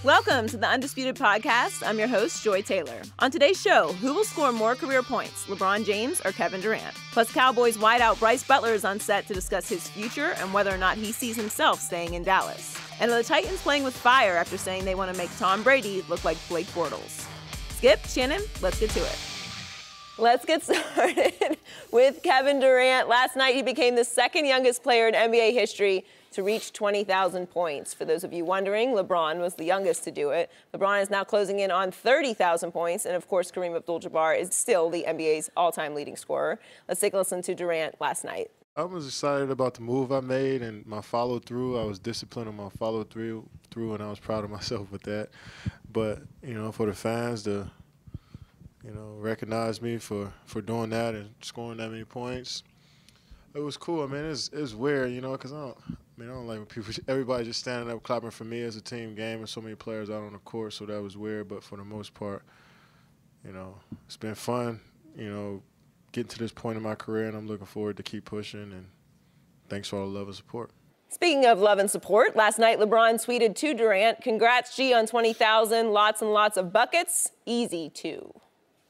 Welcome to the Undisputed Podcast. I'm your host, Joy Taylor. On today's show, who will score more career points, LeBron James or Kevin Durant? Plus, Cowboys wideout Brice Butler is on set to discuss his future and whether or not he sees himself staying in Dallas. And are the Titans playing with fire after saying they want to make Tom Brady look like Blake Bortles? Skip, Shannon, let's get to it. Let's get started with Kevin Durant. Last night, he became the second youngest player in NBA history to reach 20,000 points. For those of you wondering, LeBron was the youngest to do it. LeBron is now closing in on 30,000 points. And of course, Kareem Abdul-Jabbar is still the NBA's all-time leading scorer. Let's take a listen to Durant last night. I was excited about the move I made and my follow-through. I was disciplined on my follow-through, and I was proud of myself with that. But, for the fans to, recognize me for doing that and scoring that many points, it was cool. I mean, it's weird, because I don't like when everybody just standing up clapping for me as a team game and so many players out on the court, so that was weird. But for the most part, it's been fun, getting to this point in my career, and I'm looking forward to keep pushing, and thanks for all the love and support. Speaking of love and support, last night LeBron tweeted to Durant, "Congrats, G, on 20,000, lots and lots of buckets, easy too."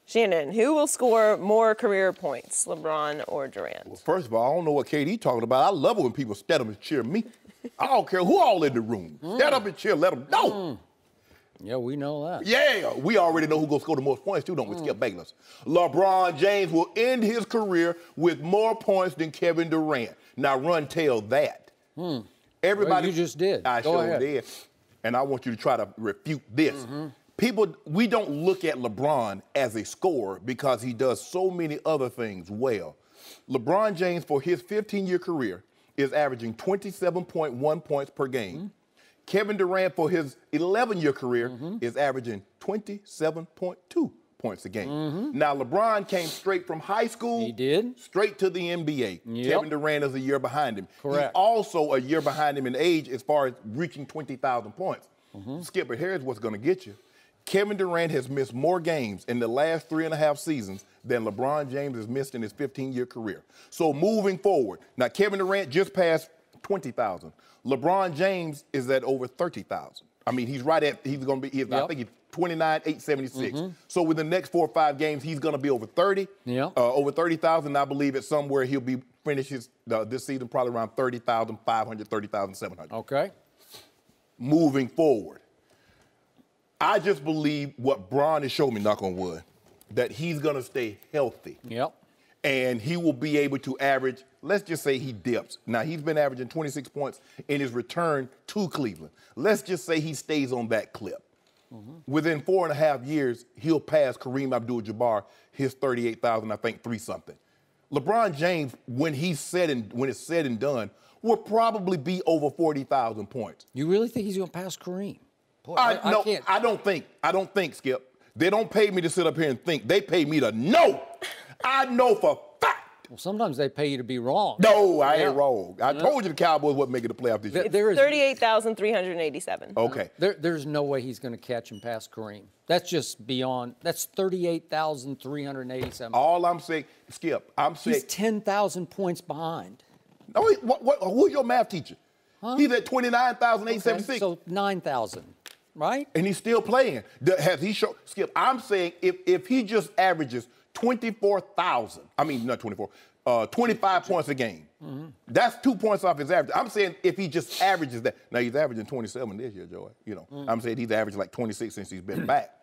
Shannon, who will score more career points, LeBron or Durant? Well, first of all, I don't know what KD talking about. I love it when people stand up and cheer me. I don't care who all in the room. Stand up and cheer, let them know. Yeah, we know that. Yeah, we already know who's going to score the most points, too, don't we? Skip Bayless. LeBron James will end his career with more points than Kevin Durant. Now, run tell that. Everybody, well, you just did. I sure did. And I want you to try to refute this. People, we don't look at LeBron as a scorer because he does so many other things well. LeBron James, for his 15-year career, is averaging 27.1 points per game. Kevin Durant, for his 11-year career, is averaging 27.2 points a game. Now, LeBron came straight from high school. He did. Straight to the NBA. Kevin Durant is a year behind him. Correct. He's also a year behind him in age as far as reaching 20,000 points. Skip, but here's what's going to get you. Kevin Durant has missed more games in the last 3.5 seasons than LeBron James has missed in his 15-year career. So moving forward, now Kevin Durant just passed 20,000. LeBron James is at over 30,000. I mean, he's right at, he's going to be, I think he's 29,876. So within the next 4 or 5 games, he's going to be over 30. Over 30,000. I believe it's somewhere he'll be finishes this season probably around 30,500, 30,700. Okay. Moving forward. I just believe what Bron has shown me, knock on wood, that he's going to stay healthy. And he will be able to average, let's just say he dips. Now, he's been averaging 26 points in his return to Cleveland. Let's just say he stays on that clip. Within 4.5 years, he'll pass Kareem Abdul-Jabbar, his 38,000, I think, 3-something. LeBron James, when it's said and done, will probably be over 40,000 points. You really think he's going to pass Kareem? Boy, No, I don't think, Skip. They don't pay me to sit up here and think. They pay me to know. I know for fact. Well, sometimes they pay you to be wrong. No, I ain't wrong. I told you the Cowboys wasn't making the playoff this year. It's 38,387. Okay. There's no way he's going to catch and pass Kareem. That's just beyond. That's 38,387. All I'm saying, Skip, he's 10,000 points behind. No, who's your math teacher? He's at 29,876. Okay, so 9,000. Right? And he's still playing. Has he shown, Skip, I'm saying if he just averages 24,000, I mean, not 24, 25 points a game, that's 2 points off his average. I'm saying if he just averages that. Now, he's averaging 27 this year, Joey. I'm saying he's averaged like 26 since he's been back.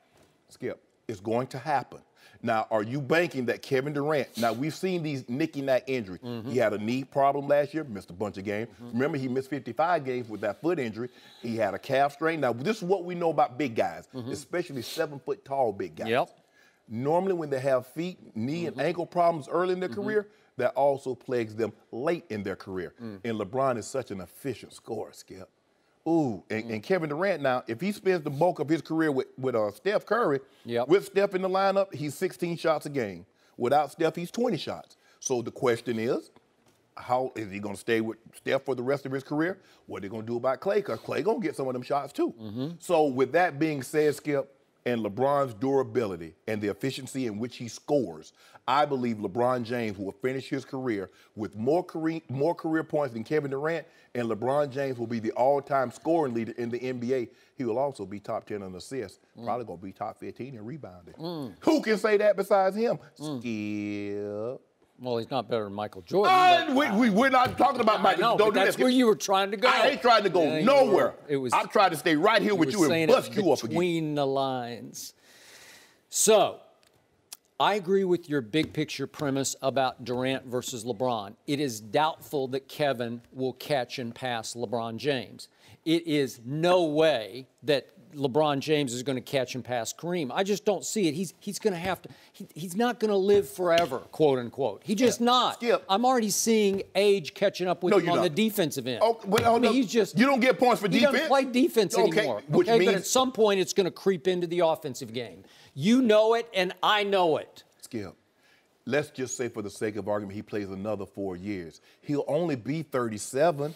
Skip, it's going to happen. Now, are you banking that Kevin Durant, now we've seen these nicky-nack injuries. He had a knee problem last year, missed a bunch of games. Remember, he missed 55 games with that foot injury. He had a calf strain. Now, this is what we know about big guys, especially 7-foot-tall big guys. Normally, when they have feet, knee, and ankle problems early in their career, that also plagues them late in their career. And LeBron is such an efficient scorer, Skip. And Kevin Durant now, if he spends the bulk of his career with Steph Curry, with Steph in the lineup, he's 16 shots a game. Without Steph, he's 20 shots. So the question is, how is he going to stay with Steph for the rest of his career? What are they going to do about Klay? Because Klay going to get some of them shots too. So with that being said, Skip, and LeBron's durability and the efficiency in which he scores, I believe LeBron James will finish his career with more career points than Kevin Durant, and LeBron James will be the all-time scoring leader in the NBA. He will also be top 10 in assists, probably going to be top 15 in rebounding. Who can say that besides him? Skip. Well, he's not better than Michael Jordan. We're not talking about Michael. Don't that's where you were trying to go. I ain't trying to go nowhere. I'm trying to stay right here with you and bust you up again. Between the lines. So, I agree with your big picture premise about Durant versus LeBron. It is doubtful that Kevin will catch and pass LeBron James. It is no way that LeBron James is going to catch and pass Kareem. I just don't see it. He's going to have to. He's not going to live forever, quote unquote. He just not. Skip. I'm already seeing age catching up with him on the defensive end. Oh, well, he's just. You don't get points for defense. He doesn't play defense anymore. Which means, but at some point it's going to creep into the offensive game. You know it, and I know it. Skip. Let's just say, for the sake of argument, he plays another 4 years. He'll only be 37.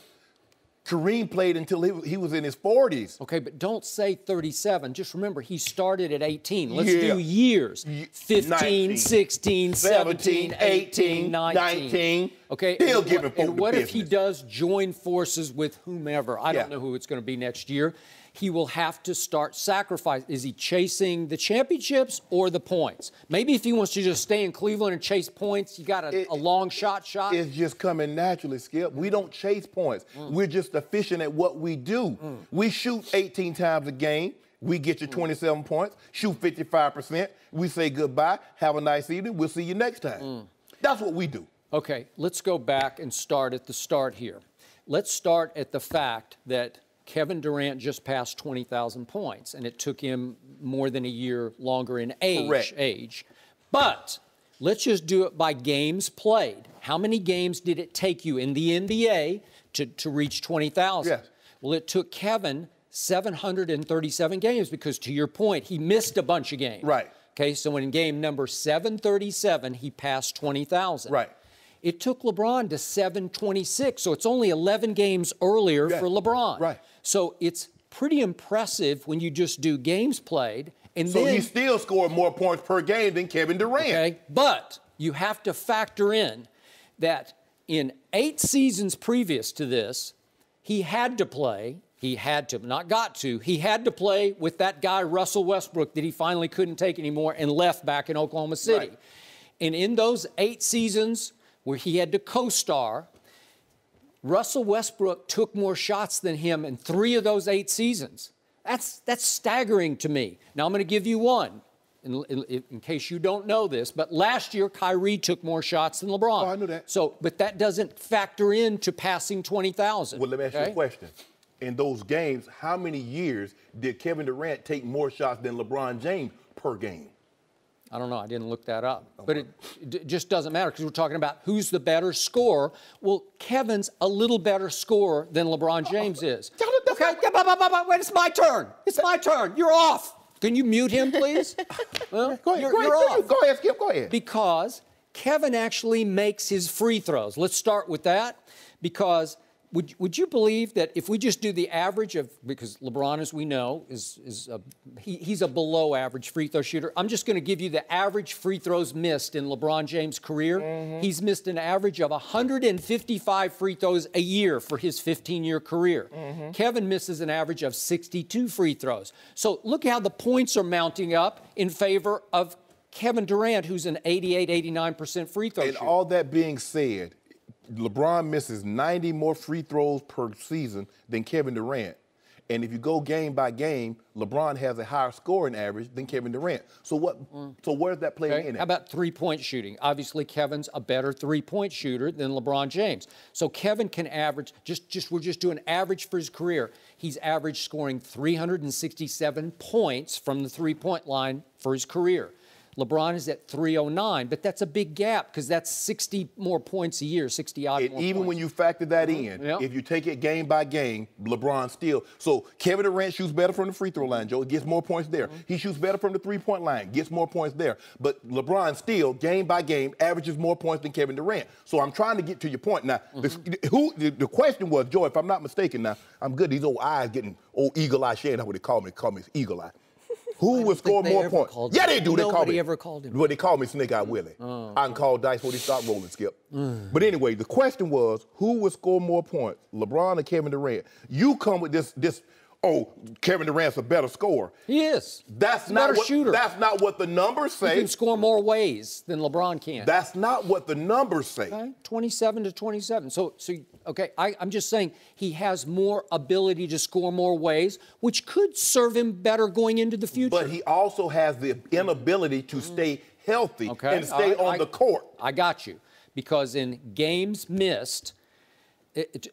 Kareem played until he was in his 40s. Okay, but don't say 37. Just remember, he started at 18. Let's do years. 15, 19, 16, 17, 18, 19. Okay, Still giving folk and what the if he business. does join forces with whomever? I don't know who it's going to be next year. He will have to start sacrifice. Is he chasing the championships or the points? Maybe if he wants to just stay in Cleveland and chase points, you got a long shot. It's just coming naturally, Skip. We don't chase points. We're just efficient at what we do. We shoot 18 times a game. We get you 27 points, shoot 55%. We say goodbye, have a nice evening. We'll see you next time. That's what we do. Okay, let's go back and start at the start here. Let's start at the fact that Kevin Durant just passed 20,000 points, and it took him more than a year longer in age. But let's just do it by games played. How many games did it take you in the NBA to reach 20,000? Yes. Well, it took Kevin 737 games because, to your point, he missed a bunch of games. Right. Okay, so in game number 737, he passed 20,000. Right. It took LeBron to 726, so it's only 11 games earlier for LeBron. Right. So it's pretty impressive when you just do games played. And So then, he still scored more points per game than Kevin Durant. okay, but you have to factor in that in 8 seasons previous to this, he had to play, he had to play with that guy Russell Westbrook that he finally couldn't take anymore and left back in Oklahoma City. Right. And in those 8 seasons where he had to co-star, Russell Westbrook took more shots than him in 3 of those 8 seasons. That's staggering to me. Now, I'm going to give you one, in case you don't know this, but last year, Kyrie took more shots than LeBron. Oh, I knew that. So, but that doesn't factor into passing 20,000. Well, let me ask you a question. In those games, how many years did Kevin Durant take more shots than LeBron James per game? I don't know. I didn't look that up. But it just doesn't matter because we're talking about who's the better scorer. Well, Kevin's a little better scorer than LeBron James is. Okay, wait, it's my turn. It's my turn. You're off. Can you mute him, please? Well, Go ahead, you're off. Go ahead, Skip, go ahead. Because Kevin actually makes his free throws. Let's start with that. Because would you believe that if we just do the average of, because LeBron, as we know, he's a below average free throw shooter. I'm just going to give you the average free throws missed in LeBron James' career. He's missed an average of 155 free throws a year for his 15-year career. Kevin misses an average of 62 free throws. So look how the points are mounting up in favor of Kevin Durant, who's an 88, 89% free throw shooter. And all that being said, LeBron misses 90 more free throws per season than Kevin Durant. And if you go game by game, LeBron has a higher scoring average than Kevin Durant. So So where's that playing in at? How about three-point shooting? Obviously, Kevin's a better three-point shooter than LeBron James. So Kevin can average, we're just doing average for his career. He's averaged scoring 367 points from the three-point line for his career. LeBron is at 309, but that's a big gap because that's 60 more points a year, 60-odd more Even points. when you factor that in, if you take it game by game, LeBron still. So Kevin Durant shoots better from the free throw line, Joe. Gets more points there. He shoots better from the three-point line. Gets more points there. But LeBron still, game by game, averages more points than Kevin Durant. So I'm trying to get to your point. Now, the question was, Joe, if I'm not mistaken now, I'm good. These old eyes getting old eagle eye. Shane, that's what they call me. They call me eagle eye. Who would score more points? Yeah, they do. They call me. Nobody ever called him. Well, they call me Snake Eye Willie. I can call dice when he start rolling, Skip. But anyway, the question was, who would score more points, LeBron or Kevin Durant? You come with this. Oh, Kevin Durant's a better scorer. He is. That's not what, shooter. That's not what the numbers say. He can score more ways than LeBron can. That's not what the numbers say. Okay, 27 to 27. So okay, I'm just saying he has more ability to score more ways, which could serve him better going into the future. But he also has the inability to stay healthy and stay on the court. I got you. Because in games missed,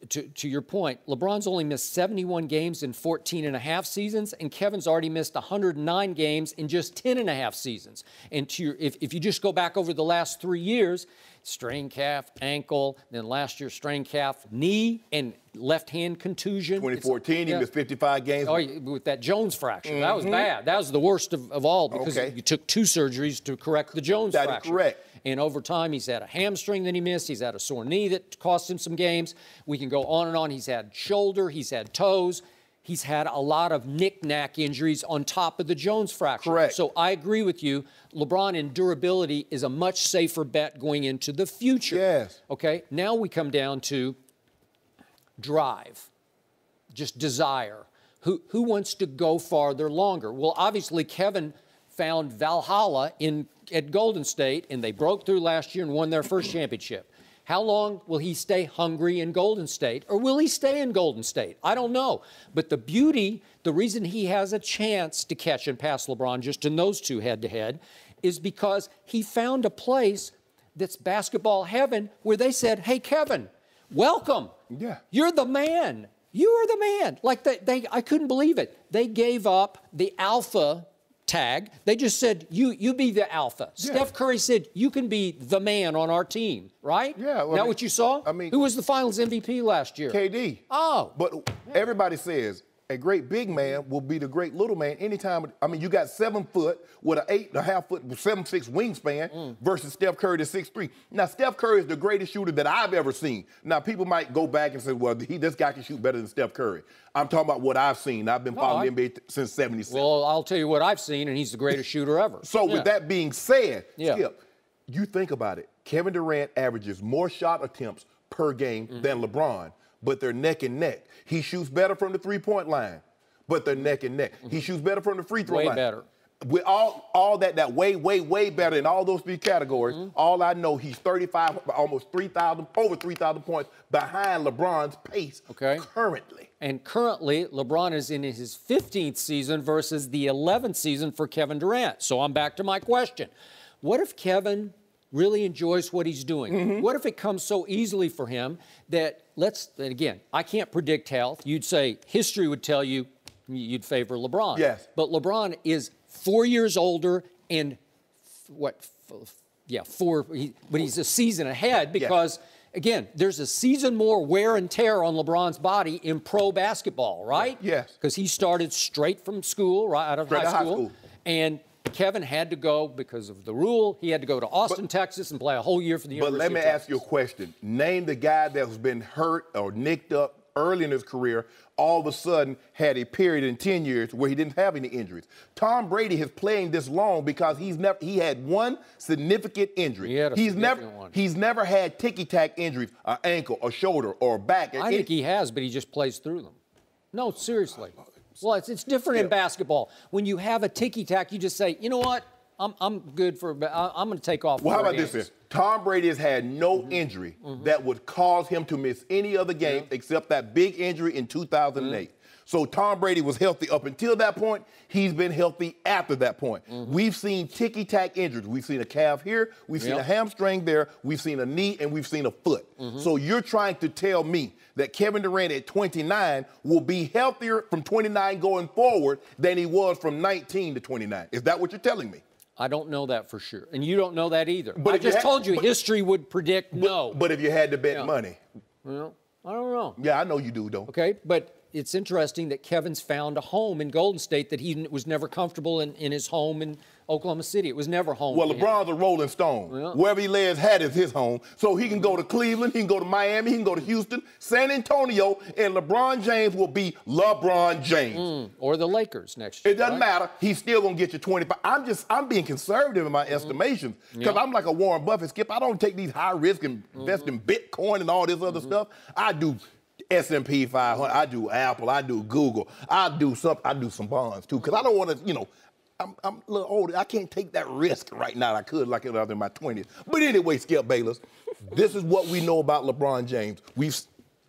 to your point, LeBron's only missed 71 games in 14 and a half seasons, and Kevin's already missed 109 games in just 10 and a half seasons. And if you just go back over the last 3 years, strained calf, ankle, then last year strained calf, knee, and left hand contusion. 2014, he missed 55 games. Oh, with that Jones fracture. That was bad. That was the worst of all because you took 2 surgeries to correct the Jones fracture. That is correct. And over time, he's had a hamstring that he missed. He's had a sore knee that cost him some games. We can go on and on. He's had shoulder. He's had toes. He's had a lot of knick-knack injuries on top of the Jones fracture. Correct. So I agree with you. LeBron in durability is a much safer bet going into the future. Yes. Okay, now we come down to drive, just desire. Who wants to go farther longer? Well, obviously, Kevin found Valhalla at Golden State, and they broke through last year and won their first championship. How long will he stay hungry in Golden State, or will he stay in Golden State? I don't know. But the reason he has a chance to catch and pass LeBron just in those two head-to-head is because he found a place that's basketball heaven where they said, hey, Kevin, welcome. Yeah. You're the man. You are the man. Like I couldn't believe it. They gave up the alpha tag. They just said, you be the alpha. Yeah. Steph Curry said, you can be the man on our team, right? Yeah. Well, Is that what you saw? I mean, who was the finals MVP last year? KD. Oh. But everybody says a great big man will be the great little man anytime. I mean, you got 7 foot with an 8.5 foot, 7'6" wingspan versus Steph Curry, the 6'3". Now, Steph Curry is the greatest shooter that I've ever seen. Now, people might go back and say, well, this guy can shoot better than Steph Curry. I'm talking about what I've seen. I've been following the NBA since 77. Well, I'll tell you what I've seen, and he's the greatest shooter ever. So with that being said, Skip, you think about it. Kevin Durant averages more shot attempts per game than LeBron, but they're neck and neck. He shoots better from the three-point line, but they're neck and neck. He shoots better from the free throw line. Way better. With all that way better in all those 3 categories, all I know, he's 35, almost 3,000, over 3,000 points behind LeBron's pace currently. And currently, LeBron is in his 15th season versus the 11th season for Kevin Durant. So I'm back to my question. What if Kevin really enjoys what he's doing? What if it comes so easily for him that and again, I can't predict health. You'd say history would tell you you'd favor LeBron. Yes. But LeBron is 4 years older and but he's a season ahead because again, there's a season more wear and tear on LeBron's body in pro basketball, right? Yes. Because he started straight from school, right out of high school. And Kevin had to go, because of the rule, he had to go to Austin, Texas, and play a whole year for the University of Texas. But let me ask you a question. Name the guy that's been hurt or nicked up early in his career, all of a sudden had a period in 10 years where he didn't have any injuries. Tom Brady is playing this long because he had one significant injury. He had a significant one. He's never had ticky-tack injuries, an ankle, a shoulder, or a back. I think he has, but he just plays through them. No, seriously. Well, it's different in basketball. When you have a ticky-tack, you just say, you know what? I'm good for. I'm going to take off. Well, how about this here? Tom Brady has had no injury that would cause him to miss any other game except that big injury in 2008. So Tom Brady was healthy up until that point. He's been healthy after that point. We've seen ticky-tack injuries. We've seen a calf here. We've seen a hamstring there. We've seen a knee, and we've seen a foot. So you're trying to tell me that Kevin Durant at 29 will be healthier from 29 going forward than he was from 19 to 29. Is that what you're telling me? I don't know that for sure. And you don't know that either. But I just told you history would predict no. But if you had to bet money. Well, I don't know. Yeah, I know you do, though. Okay, but it's interesting that Kevin's found a home in Golden State that he was never comfortable in his home in Oklahoma City. It was never home. Well, LeBron's a Rolling Stone. Yeah. Wherever he lays his hat is his home. So he can go to Cleveland, he can go to Miami, he can go to Houston, San Antonio, and LeBron James will be LeBron James. Or the Lakers next year. It doesn't matter. He's still going to get you 25. I'm being conservative in my estimations because I'm like a Warren Buffett, Skip. I don't take these high risk and invest in Bitcoin and all this other stuff. I do S&P 500. I do Apple. I do Google. I do some bonds too because I don't want to, I'm a little older. I can't take that risk right now. I could like it in my 20s. But anyway, Skip Bayless, this is what we know about LeBron James. We've,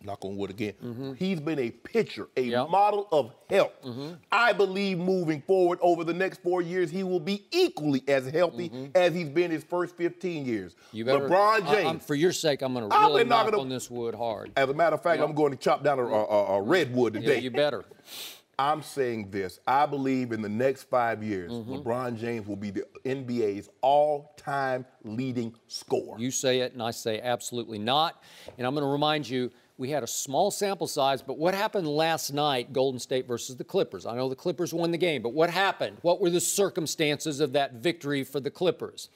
knock on wood again, he's been a pitcher, a model of health. I believe moving forward over the next 4 years, he will be equally as healthy as he's been his first 15 years. LeBron James. For your sake, I'm going to really knock on this wood hard. As a matter of fact, I'm going to chop down a redwood today. Yeah, you better. I'm saying this. I believe in the next 5 years, LeBron James will be the NBA's all-time leading scorer. You say it, and I say absolutely not. And I'm going to remind you, we had a small sample size, but what happened last night, Golden State versus the Clippers? I know the Clippers won the game, but what happened? What were the circumstances of that victory for the Clippers?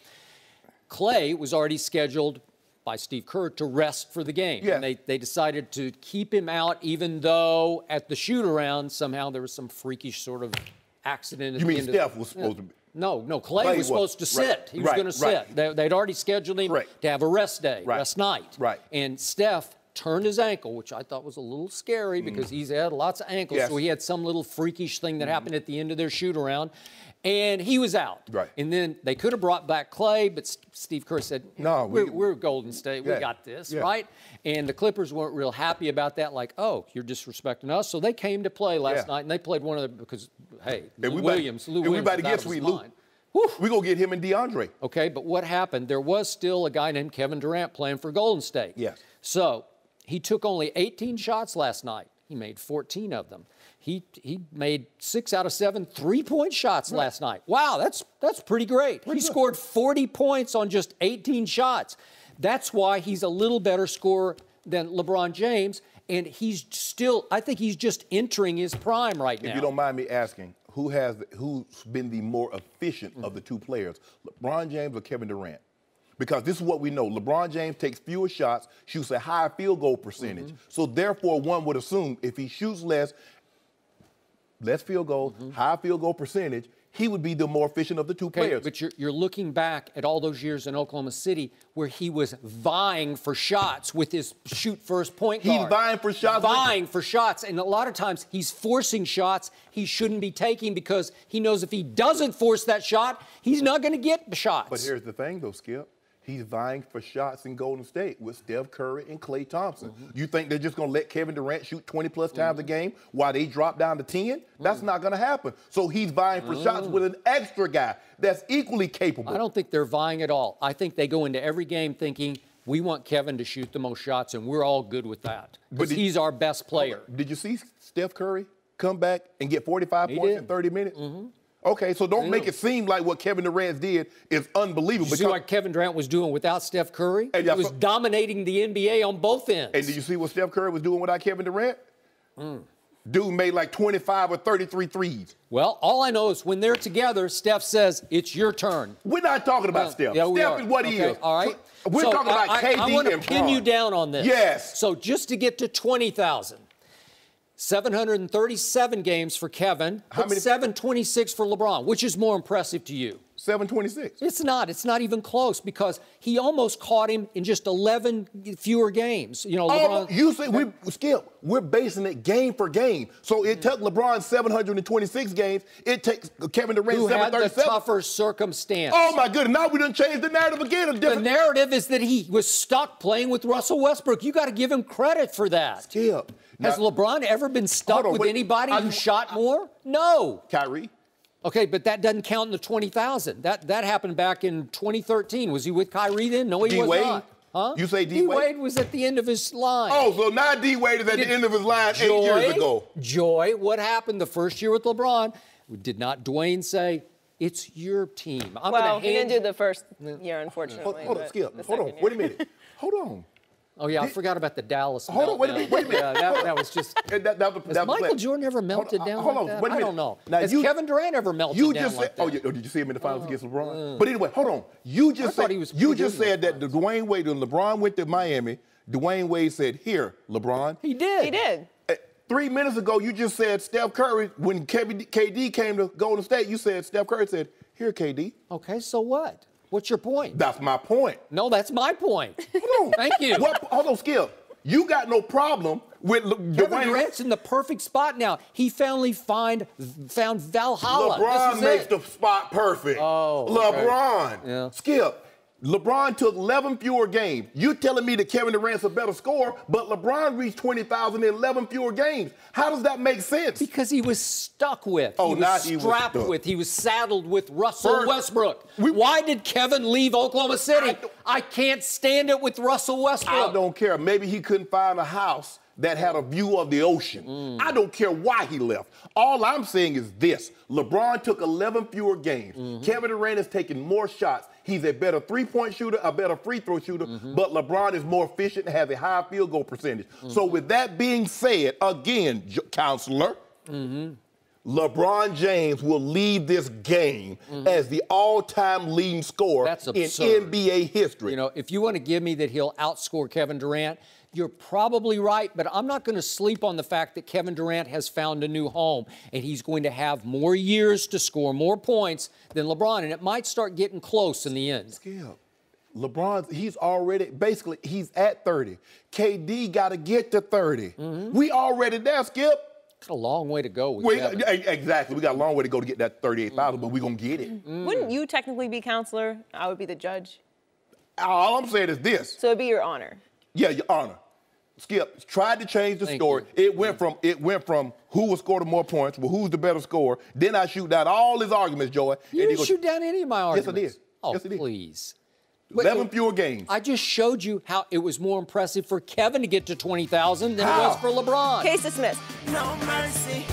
Clay was already scheduled by Steve Kerr to rest for the game. Yeah. And they decided to keep him out, even though at the shoot-around, somehow there was some freakish sort of accident. You mean Steph was supposed to be? No, Clay was supposed to sit. He was going to sit. They'd already scheduled him to have a rest day, rest night. And Steph turned his ankle, which I thought was a little scary because he's had lots of ankles. So he had some little freakish thing that happened at the end of their shoot-around. And he was out. And then they could have brought back Clay, but Steve Kerr said, no, we're Golden State. We got this, right? And the Clippers weren't real happy about that, like, oh, you're disrespecting us. So they came to play last night, and they played one of the, because, hey, Lou Williams. Everybody gets Sweet Lou. We're going to get him and DeAndre. Okay, but what happened? There was still a guy named Kevin Durant playing for Golden State. So he took only 18 shots last night. He made 14 of them. He made 6 out of 7 three-point shots last night. Wow, that's pretty great. He scored 40 points on just 18 shots. That's why he's a little better scorer than LeBron James, and he's still, I think he's just entering his prime right now. If you don't mind me asking, who's been the more efficient of the two players, LeBron James or Kevin Durant? Because this is what we know. LeBron James takes fewer shots, shoots a higher field goal percentage. So therefore, one would assume if he shoots less field goals, high field goal percentage, he would be the more efficient of the two players. But you're looking back at all those years in Oklahoma City where he was vying for shots with his shoot-first point guard. He's vying for shots. Vying for shots. And a lot of times he's forcing shots he shouldn't be taking because he knows if he doesn't force that shot, he's not going to get shots. But here's the thing, though, Skip. He's vying for shots in Golden State with Steph Curry and Klay Thompson. You think they're just going to let Kevin Durant shoot 20-plus times a game while they drop down to 10? That's not going to happen. So he's vying for shots with an extra guy that's equally capable. I don't think they're vying at all. I think they go into every game thinking, we want Kevin to shoot the most shots, and we're all good with that because he's our best player. Did you see Steph Curry come back and get 45 points in 30 minutes? Okay, so don't make it seem like what Kevin Durant did is unbelievable. You see what Kevin Durant was doing without Steph Curry? He was dominating the NBA on both ends. And did you see what Steph Curry was doing without Kevin Durant? Dude made like 25 or 33 threes. Well, all I know is when they're together, Steph says, it's your turn. We're not talking about Steph. Yeah, Steph is what he is. All right. We're talking about KD and I want to pin you down on this. Yes. So just to get to 20,000. 737 games for Kevin, but 726 for LeBron. Which is more impressive to you? 726. It's not. It's not even close because he almost caught him in just 11 fewer games. You know, LeBron. You say we're basing it game for game. So it took LeBron 726 games. It takes Kevin Durant 737. Who had the tougher circumstance. Oh my goodness! Now we done changed the narrative again. The narrative is that he was stuck playing with Russell Westbrook. You got to give him credit for that. Skip. Has LeBron ever been stuck with anybody who shot more? No. Kyrie. Okay, but that doesn't count in the 20,000. That happened back in 2013. Was he with Kyrie then? No, he was not. Huh? You say D-Wade? D-Wade was at the end of his line. Oh, so now D-Wade is at the end of his line 8 years ago. Joy, what happened the first year with LeBron? Did not Dwayne say, it's your team? Well, he didn't do the first year, unfortunately. Hold on, Skip. Hold on. Wait a minute. Hold on. Oh, yeah, I forgot about the Dallas Hold on, wait a minute. Yeah, that was just... Has Michael Jordan ever melted down like that? Wait a minute. I don't know. Now, Has Kevin Durant ever melted down like that? Oh, did you see him in the finals against LeBron? But anyway, hold on. You just said that Dwayne Wade, when LeBron went to Miami, Dwayne Wade said, "Here, LeBron." He did. He did. 3 minutes ago, you just said Steph Curry, when KD came to Golden State, you said Steph Curry said, "Here, KD." Okay, so what? What's your point? That's my point. No, that's my point. Hold on. Thank you. Hold on, Skip. You got no problem with Kevin Durant's in the perfect spot now. He finally found Valhalla. LeBron makes the spot perfect. Oh, okay. LeBron. Yeah. Skip. LeBron took 11 fewer games. You telling me that Kevin Durant's a better scorer, but LeBron reached 20,000 in 11 fewer games. How does that make sense? Because he was stuck with. Oh, he was strapped with. He was saddled with Russell Westbrook. Why did Kevin leave Oklahoma City? I can't stand it with Russell Westbrook. I don't care. Maybe he couldn't find a house that had a view of the ocean. I don't care why he left. All I'm saying is this. LeBron took 11 fewer games. Kevin Durant is taking more shots. He's a better three-point shooter, a better free throw shooter, but LeBron is more efficient and has a higher field goal percentage. So with that being said, again, counselor, LeBron James will lead this game as the all-time leading scorer in NBA history. You know, if you want to give me that he'll outscore Kevin Durant, you're probably right, but I'm not going to sleep on the fact that Kevin Durant has found a new home, and he's going to have more years to score more points than LeBron, and it might start getting close in the end. Skip. LeBron, he's already, basically, he's at 30. KD got to get to 30. We already there, Skip. Got a long way to go with Kevin. Exactly. We got a long way to go to get that 38,000, but we're going to get it. Wouldn't you technically be counselor? I would be the judge. All I'm saying is this. So it'd be your honor. Yeah, your honor. Skip tried to change the story. It went from who would score the more points, well, who's the better scorer. Then I shoot down all his arguments, Joey. You didn't shoot down any of my arguments. Yes, I did. Oh, yes, I did. Please. 11 fewer games. I just showed you how it was more impressive for Kevin to get to 20,000 than it was for LeBron. Case dismissed. No mercy.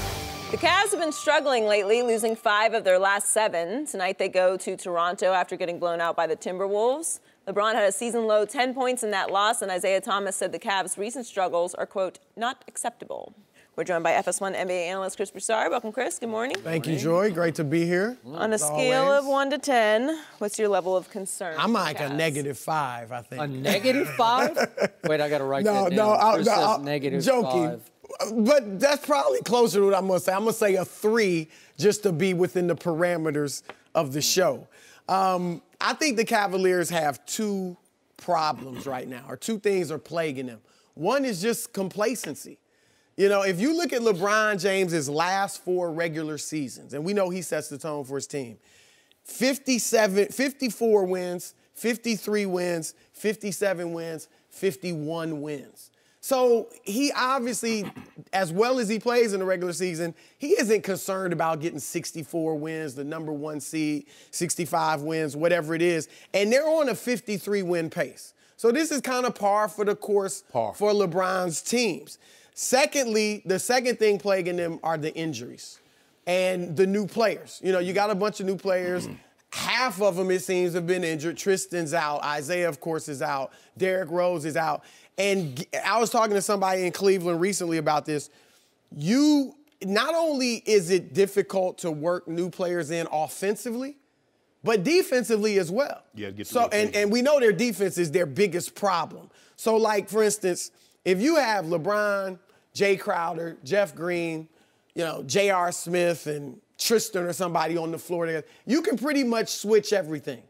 The Cavs have been struggling lately, losing 5 of their last 7. Tonight they go to Toronto after getting blown out by the Timberwolves. LeBron had a season-low 10 points in that loss, and Isaiah Thomas said the Cavs' recent struggles are, quote, not acceptable. We're joined by FS1 NBA analyst Chris Broussard. Welcome, Chris. Good morning. Thank you, Joy. Great to be here. On a scale of 1 to 10, what's your level of concern? I'm like a -5, I think. A -5? Wait, I got to write that down. Chris says negative joking. 5. But that's probably closer to what I'm going to say. I'm going to say a 3 just to be within the parameters of the show. I think the Cavaliers have 2 problems right now, or 2 things are plaguing them. One is just complacency. You know, if you look at LeBron James's last 4 regular seasons, and we know he sets the tone for his team, 54 wins, 53 wins, 57 wins, 51 wins. So he obviously, as well as he plays in the regular season, he isn't concerned about getting 64 wins, the number 1 seed, 65 wins, whatever it is. And they're on a 53-win pace. So this is kind of par for the course for LeBron's teams. Secondly, the second thing plaguing them are the injuries and the new players. You know, you got a bunch of new players. Half of them, it seems, have been injured. Tristan's out. Isaiah, of course, is out. Derrick Rose is out. And I was talking to somebody in Cleveland recently about this. Not only is it difficult to work new players in offensively, but defensively as well. Yeah, and we know their defense is their biggest problem. So, like, for instance, if you have LeBron, Jay Crowder, Jeff Green, you know, J.R. Smith, and Tristan or somebody on the floor together, you can pretty much switch everything.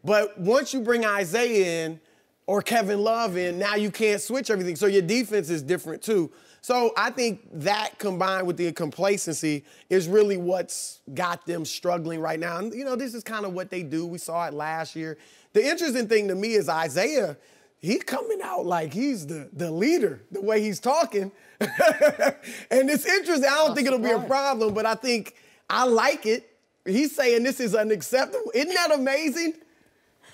But once you bring Isaiah in, or Kevin Love in, now you can't switch everything. So your defense is different too. So I think that combined with the complacency is really what's got them struggling right now. And, you know, this is kind of what they do. We saw it last year. The interesting thing to me is Isaiah, he's coming out like he's the leader, the way he's talking. And it's interesting. I don't think it'll be a problem, but I think I like it. He's saying this is unacceptable. Isn't that amazing?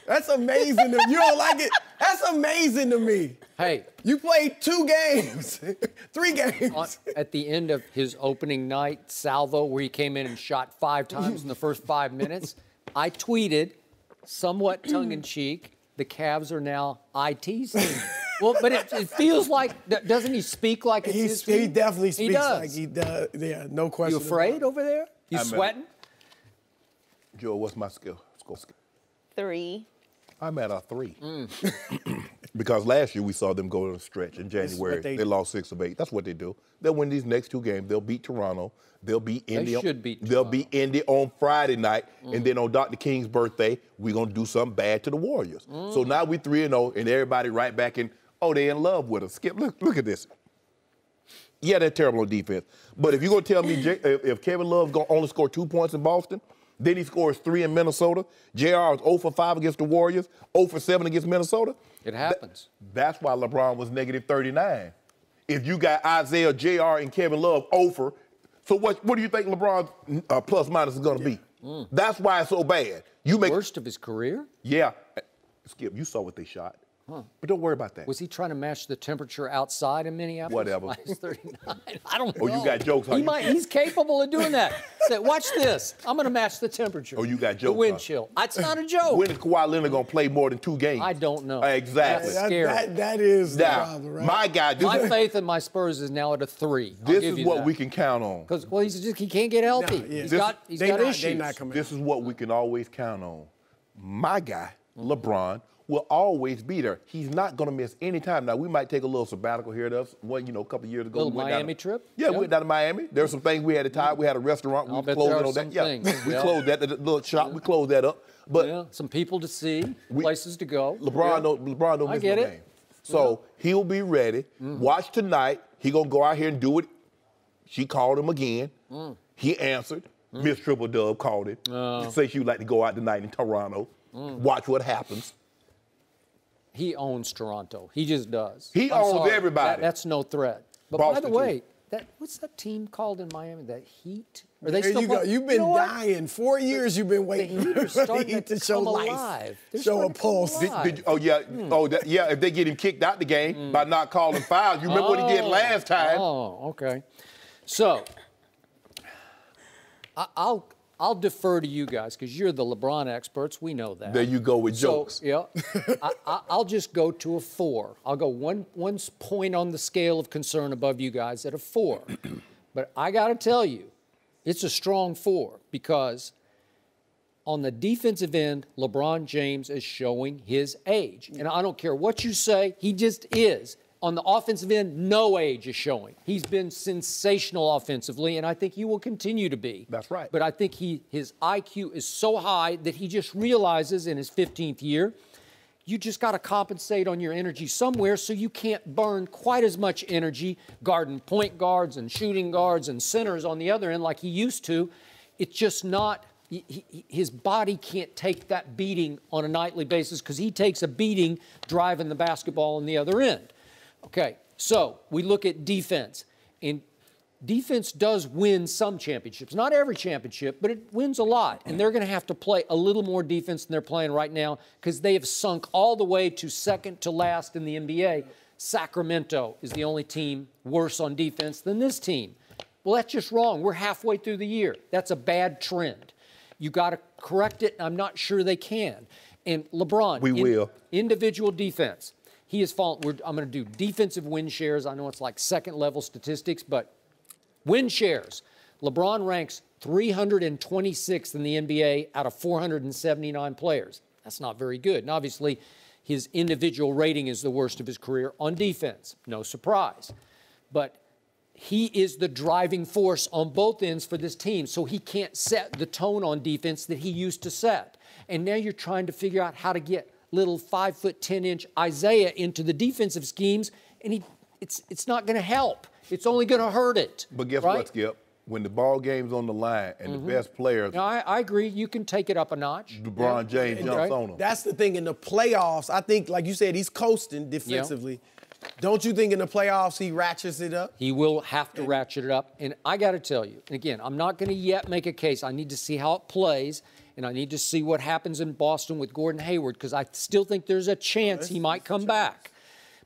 That's amazing. You don't like it? That's amazing to me. Hey. You played 2 games, 3 games. At the end of his opening night salvo, where he came in and shot 5 times in the first 5 minutes, I tweeted, somewhat tongue-in-cheek, the Cavs are now IT's team. Well, but it feels like, doesn't he speak like it's his team? He definitely speaks does. like he does. Yeah, no question. You afraid over there? You sweating? Joe, what's my score? 3. I'm at a 3. Because last year we saw them go to the stretch in January. They lost 6 of 8. That's what they do. They'll win these next 2 games. They'll beat Toronto. They'll beat Indy. They should beat They'll Toronto. beat Indy on Friday night. And then on Dr. King's birthday, we're going to do something bad to the Warriors. So now we 3-0, and everybody right back in, they're in love with us. Skip, look at this. Yeah, they're terrible on defense. But if you're going to tell me if Kevin Love's going to only score 2 points in Boston, then he scores 3 in Minnesota, JR is 0 for 5 against the Warriors, 0 for 7 against Minnesota. It happens. That's why LeBron was negative 39. If you got Isaiah, JR, and Kevin Love 0 for, so what do you think LeBron's plus minus is going to be? That's why it's so bad. Worst of his career? Yeah. Skip, you saw what they shot. But don't worry about that. Was he trying to match the temperature outside in Minneapolis? Whatever. Minus 39. I don't know. Oh, you got jokes, huh? He's capable of doing that. Say, watch this. I'm going to match the temperature. Oh, you got jokes, The wind huh? chill. It's not a joke. When is Kawhi Leonard going to play more than 2 games? I don't know. Exactly. That's scary. That is the problem, right? My guy, My faith in my Spurs is now at a 3. This is what we can count on. Because he can't get healthy. He's got issues. They not coming. This is what we can always count on. My guy, LeBron, will always be there. He's not going to miss any time. Now, we might take a little sabbatical here. That's a couple of years ago. Little Miami trip? Yeah, we went down to Miami. There were some things we had to tie. We had a restaurant. We closed it on that. Yeah, we closed that. The little shop. We closed that up. But some people to see, places to go. LeBron don't miss no game. So he'll be ready. Watch tonight. He gonna go out here and do it. She called him again. He answered. Miss Triple Dub called him. Say she would like to go out tonight in Toronto. Watch what happens. He owns Toronto. He just does. He owns everybody. That's no threat. But Boston, by the way, what's that team called in Miami? That Heat? Are they There still you go. playing? You've been dying. 4 years you've been waiting The Heat are for the starting Heat to to show come life, alive. They're show a starting to come pulse. alive. If they get him kicked out the game by not calling fouls. You remember what he did last time. Oh, okay. So, I'll defer to you guys because you're the LeBron experts. We know that. There you go with jokes. Yeah, I'll just go to a 4. I'll go one point on the scale of concern above you guys at a 4. But I got to tell you, it's a strong 4 because on the defensive end, LeBron James is showing his age. And I don't care what you say, he just is. On the offensive end, no age is showing. He's been sensational offensively, and I think he will continue to be. That's right. But I think his IQ is so high that he just realizes in his 15th year, you just got to compensate on your energy somewhere so you can't burn quite as much energy guarding point guards and shooting guards and centers on the other end like he used to. It's just not, his body can't take that beating on a nightly basis because he takes a beating driving the basketball on the other end. Okay, so we look at defense. And defense does win some championships. Not every championship, but it wins a lot. And they're going to have to play a little more defense than they're playing right now because they have sunk all the way to second to last in the NBA. Sacramento is the only team worse on defense than this team. Well, that's just wrong. We're halfway through the year. That's a bad trend. You got to correct it, and I'm not sure they can. And LeBron, we will. Individual defense. He has fallen. I'm going to do defensive win shares. I know it's like second-level statistics, but win shares. LeBron ranks 326th in the NBA out of 479 players. That's not very good. And obviously, his individual rating is the worst of his career on defense. No surprise. But he is the driving force on both ends for this team, so he can't set the tone on defense that he used to set. And now you're trying to figure out how to get little 5'10" Isaiah into the defensive schemes, and it's not going to help. It's only going to hurt it. But guess what, Skip? When the ball game's on the line and the best players, I agree. You can take it up a notch. LeBron James jumps on them. That's the thing in the playoffs. I think, like you said, he's coasting defensively. Yeah. Don't you think in the playoffs he ratchets it up? He will have to ratchet it up. And I got to tell you, and again, I'm not going to yet make a case. I need to see how it plays. And I need to see what happens in Boston with Gordon Hayward because I still think there's a chance he might come back.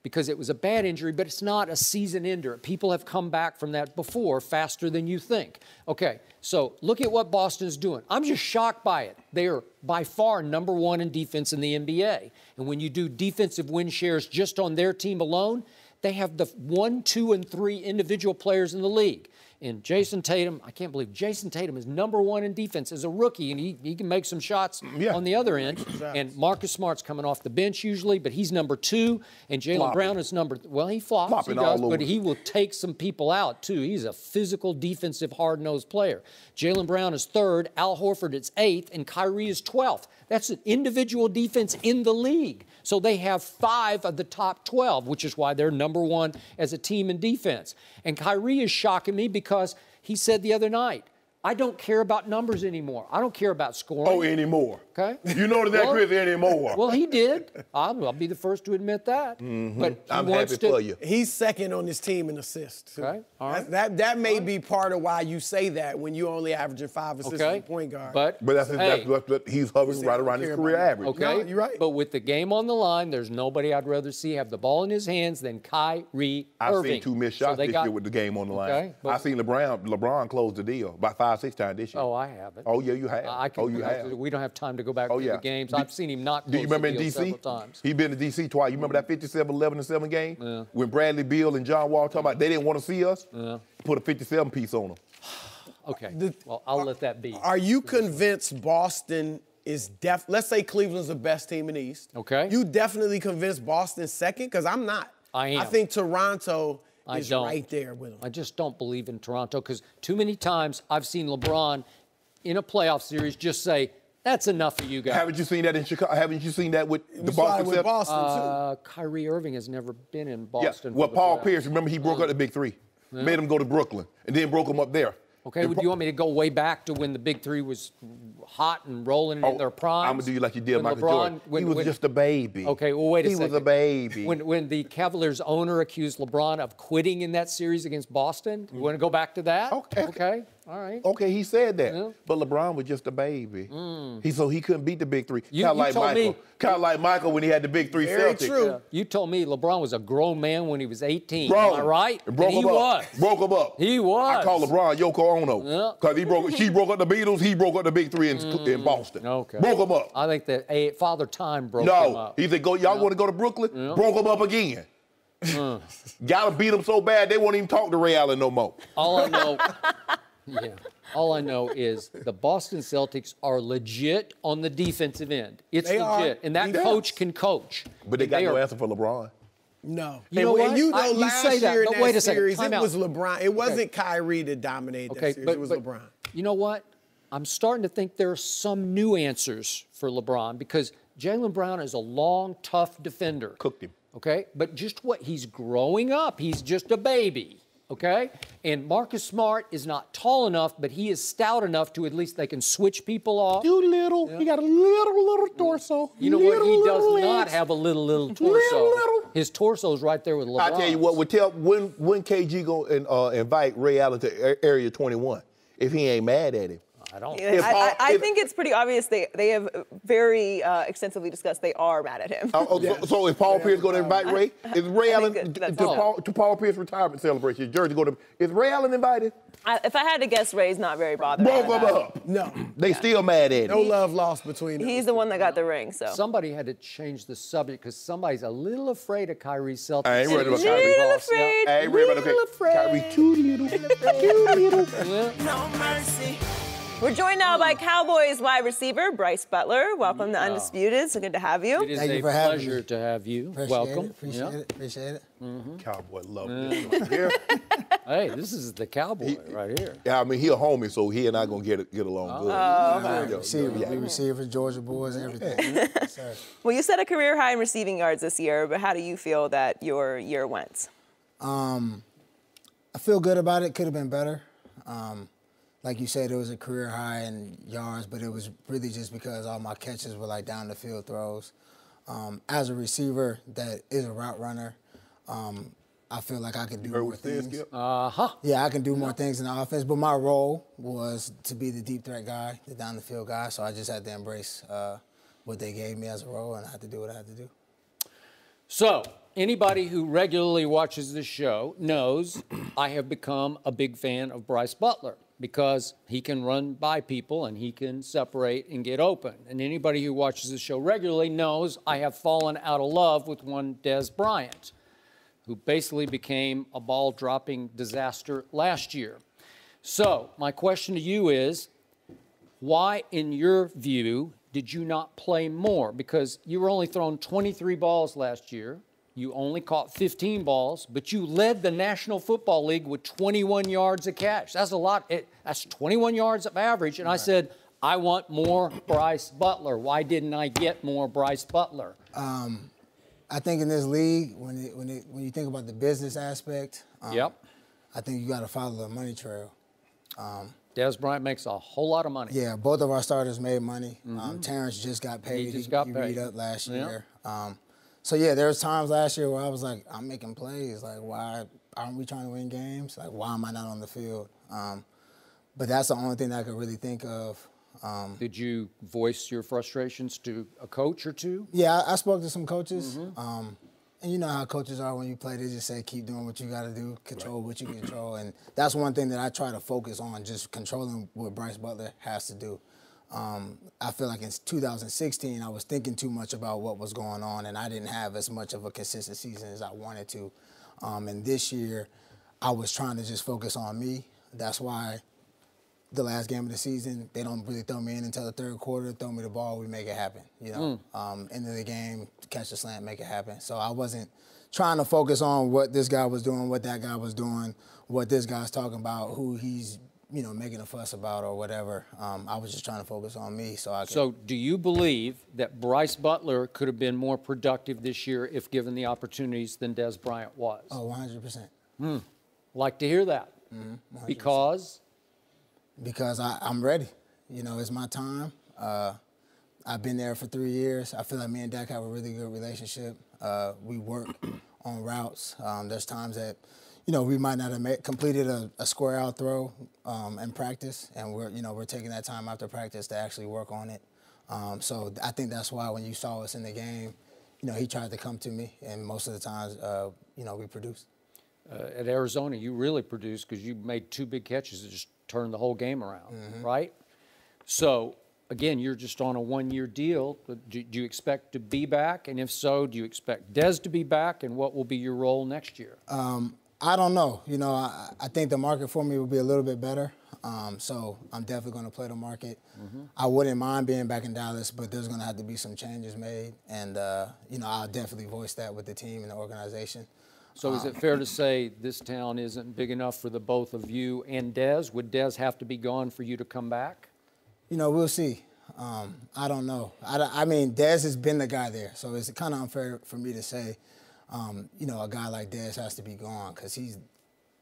because it was a bad injury, but it's not a season ender. People have come back from that before faster than you think. Okay, so look at what Boston is doing. I'm just shocked by it. They are by far #1 in defense in the NBA. And when you do defensive win shares just on their team alone, they have the 1, 2, and 3 individual players in the league. And Jason Tatum, I can't believe Jason Tatum is #1 in defense as a rookie, and he can make some shots on the other end. And Marcus Smart's coming off the bench usually, but he's #2. And Jaylen Brown is well, he flops, he does, but he will take some people out too. He's a physical, defensive, hard-nosed player. Jaylen Brown is 3rd, Al Horford is 8th, and Kyrie is 12th. That's an individual defense in the league. So they have 5 of the top 12, which is why they're #1 as a team in defense. And Kyrie is shocking me because he said the other night, I don't care about numbers anymore. I don't care about scoring. Oh, anymore. Okay. You notice that, Chris, anymore. Well, he did. I'll be the first to admit that. But I'm happy for you. He's 2nd on his team in assists. Too. Okay. All right. That may be part of why you say that when you're only averaging 5 assists as a point guard. But that's he's hovering right around his career average. Okay. No, you're right. But with the game on the line, there's nobody I'd rather see have the ball in his hands than Kyrie I've Irving. seen 2 missed shots this year with the game on the line. Okay, I've seen LeBron close the deal about 5-6 times this year. Oh, I haven't. Oh, yeah, you have. You have. We don't have time to go back to the games. I've seen him not close Do you remember the in deal D.C.? several times. He been to D.C. twice. You remember that 57-11-7 game? Yeah. When Bradley Beal and John Wall talking about they didn't want to see us? Yeah. Put a 57 piece on them. Okay. Well, I'll let that be. Are you convinced Boston is let's say Cleveland's the best team in the East. Okay. You definitely convinced Boston's 2nd? Because I'm not. I am. I think Toronto is don't. right there with them. I just don't believe in Toronto because too many times I've seen LeBron in a playoff series just say, that's enough of you guys. Haven't you seen that in Chicago? Haven't you seen that with the Boston? Boston? Boston too. Kyrie Irving has never been in Boston. Yeah. Well, for the Paul playoffs. Pierce, remember he broke up the big 3, made him go to Brooklyn, and then broke him up there. Okay, do you want me to go way back to when the big 3 was hot and rolling in their prime? I'm going to do you like you did Michael Jordan. He was just a baby. Okay, well, wait a second. He was a baby. When the Cavaliers owner accused LeBron of quitting in that series against Boston, you want to go back to that? Okay. All right. Okay, he said that. Yeah. But LeBron was just a baby. So he couldn't beat the big 3. Kind of like told Michael. me- Kind of like Michael when he had the big 3 Very Celtics. true. Yeah. You told me LeBron was a grown man when he was 18. Bro, Am I right? Broke And he him up. was. Broke him up. He was. I call LeBron Yoko Ono. Yeah. Because she broke up the Beatles, he broke up the big 3 in Boston. Okay. Broke him up. I think that Father Time broke him No. up. He said, y'all want to go to Brooklyn? Broke him up again. Gotta beat him so bad they won't even talk to Ray Allen no more. All I know, all I know is the Boston Celtics are legit on the defensive end. It's They legit, are. and that Yes. coach can coach. But they got no are- answer for LeBron. No. You know what? And you know You last say that, year in but that wait a second. series, Time it out. was LeBron. It wasn't Kyrie that dominated that series. It was LeBron. You know what? I'm starting to think there are some new answers for LeBron because Jaylen Brown is a long, tough defender. Cooked him. Okay? But just what? He's growing up. He's just a baby. Okay? And Marcus Smart is not tall enough, but he is stout enough to at least they can switch people off. Too little. He got a little torso. You know what? He does Little not legs. have a little torso. Little. His torso's right there with LeBron. I tell you what, when KG go invite Ray Allen to Area 21, if he ain't mad at him. I don't. I think it's pretty obvious they have very extensively discussed they are mad at him. So is Paul Pierce going to invite Ray? Is Ray Allen that's to Paul Pierce retirement celebration? Is Jersey going to? Is Ray Allen invited? If I had to guess, Ray's not very bothered. Broke by him that. up. No. They still mad at him. No love lost between them. He's the one that got the ring, so. Somebody had to change the subject because somebody's a little afraid of Kyrie Celtics. I ain't worried about Little Kyrie. afraid. I ain't worried about Kyrie. Too little. Too little. No mercy. We're joined now by Cowboys wide receiver Brice Butler. Welcome to Undisputed. So good to have you. It is Thank you a for having pleasure me. to have you. Appreciate Welcome. it. Appreciate it. Cowboy love this here. Hey, this is the Cowboy right here. Yeah, I mean he a homie, so he and I gonna get along good. We receivers, Georgia boys, everything. Yes, sir. Well, you set a career high in receiving yards this year, but how do you feel that your year went? I feel good about it. Could have been better. Like you said, it was a career high in yards, but it was really just because all my catches were like down the field throws. As a receiver that is a route runner, I feel like I could do more things. Yeah, I can do more things in the offense, but my role was to be the deep threat guy, the down the field guy, so I just had to embrace what they gave me as a role, and I had to do what I had to do. So, anybody who regularly watches this show knows I have become a big fan of Brice Butler because he can run by people and he can separate and get open. And anybody who watches the show regularly knows I have fallen out of love with one Dez Bryant, who basically became a ball-dropping disaster last year. So my question to you is, why, in your view, did you not play more? Because you were only thrown 23 balls last year. You only caught 15 balls, but you led the National Football League with 21 yards a catch. That's a lot. That's 21 yards of average. And I said, I want more Brice Butler. Why didn't I get more Brice Butler? I think in this league, when you think about the business aspect, Yep. I think you got to follow the money trail. Dez Bryant makes a whole lot of money. Yeah, both of our starters made money. Terrence just got paid. He just got paid. Read up last year. Yeah. So, yeah, there was times last year where I was like, I'm making plays. Like, why aren't we trying to win games? Like, why am I not on the field? But that's the only thing that I could really think of. Did you voice your frustrations to a coach or two? Yeah, I spoke to some coaches. And you know how coaches are when you play. They just say, keep doing what you got to do, control what you can control. And that's one thing that I try to focus on, just controlling what Brice Butler has to do. I feel like in 2016, I was thinking too much about what was going on, and I didn't have as much of a consistent season as I wanted to. And this year, I was trying to just focus on me. That's why the last game of the season, they don't really throw me in until the third quarter, throw me the ball, we make it happen, you know. End of the game, catch the slant, make it happen. So I wasn't trying to focus on what this guy was doing, what that guy was doing, what this guy's talking about, who he's, you know, making a fuss about or whatever. I was just trying to focus on me so I could. So do you believe that Brice Butler could have been more productive this year if given the opportunities than Dez Bryant was? Oh, 100%. Like to hear that. 100%. Because I'm ready. You know, it's my time. I've been there for 3 years. I feel like me and Dak have a really good relationship. We work on routes. There's times that, you know, we might not have completed a square out throw in practice, and we're taking that time after practice to actually work on it. So I think that's why when you saw us in the game, you know, he tried to come to me, and most of the times, you know, we produced. At Arizona, you really produced because you made 2 big catches that just turned the whole game around, right? So, again, you're just on a 1-year deal. Do you expect to be back? And if so, do you expect Dez to be back? And what will be your role next year? I don't know. You know, I think the market for me will be a little bit better. So I'm definitely going to play the market. I wouldn't mind being back in Dallas, but there's going to have to be some changes made. And, you know, I'll definitely voice that with the team and the organization. So is it fair to say this town isn't big enough for the both of you and Dez? Would Dez have to be gone for you to come back? You know, we'll see. I don't know. I mean, Dez has been the guy there, so it's kind of unfair for me to say, you know, a guy like Dez has to be gone because he's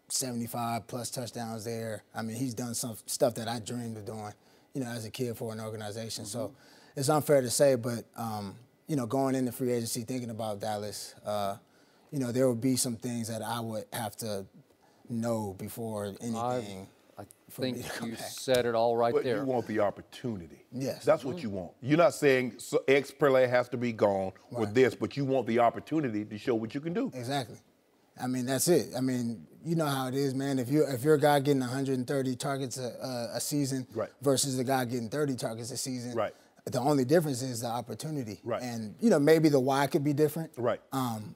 75-plus touchdowns there. I mean, he's done some stuff that I dreamed of doing, you know, as a kid for an organization. So it's unfair to say, but, you know, going into free agency, thinking about Dallas, you know, there would be some things that I would have to know before anything. I think you said it all right there. But you want the opportunity. Yes. That's what you want. You're not saying X player has to be gone or this, but you want the opportunity to show what you can do. Exactly. I mean, that's it. I mean, you know how it is, man. If you're a guy getting 130 targets a season versus the guy getting 30 targets a season, the only difference is the opportunity. And, you know, maybe the why could be different.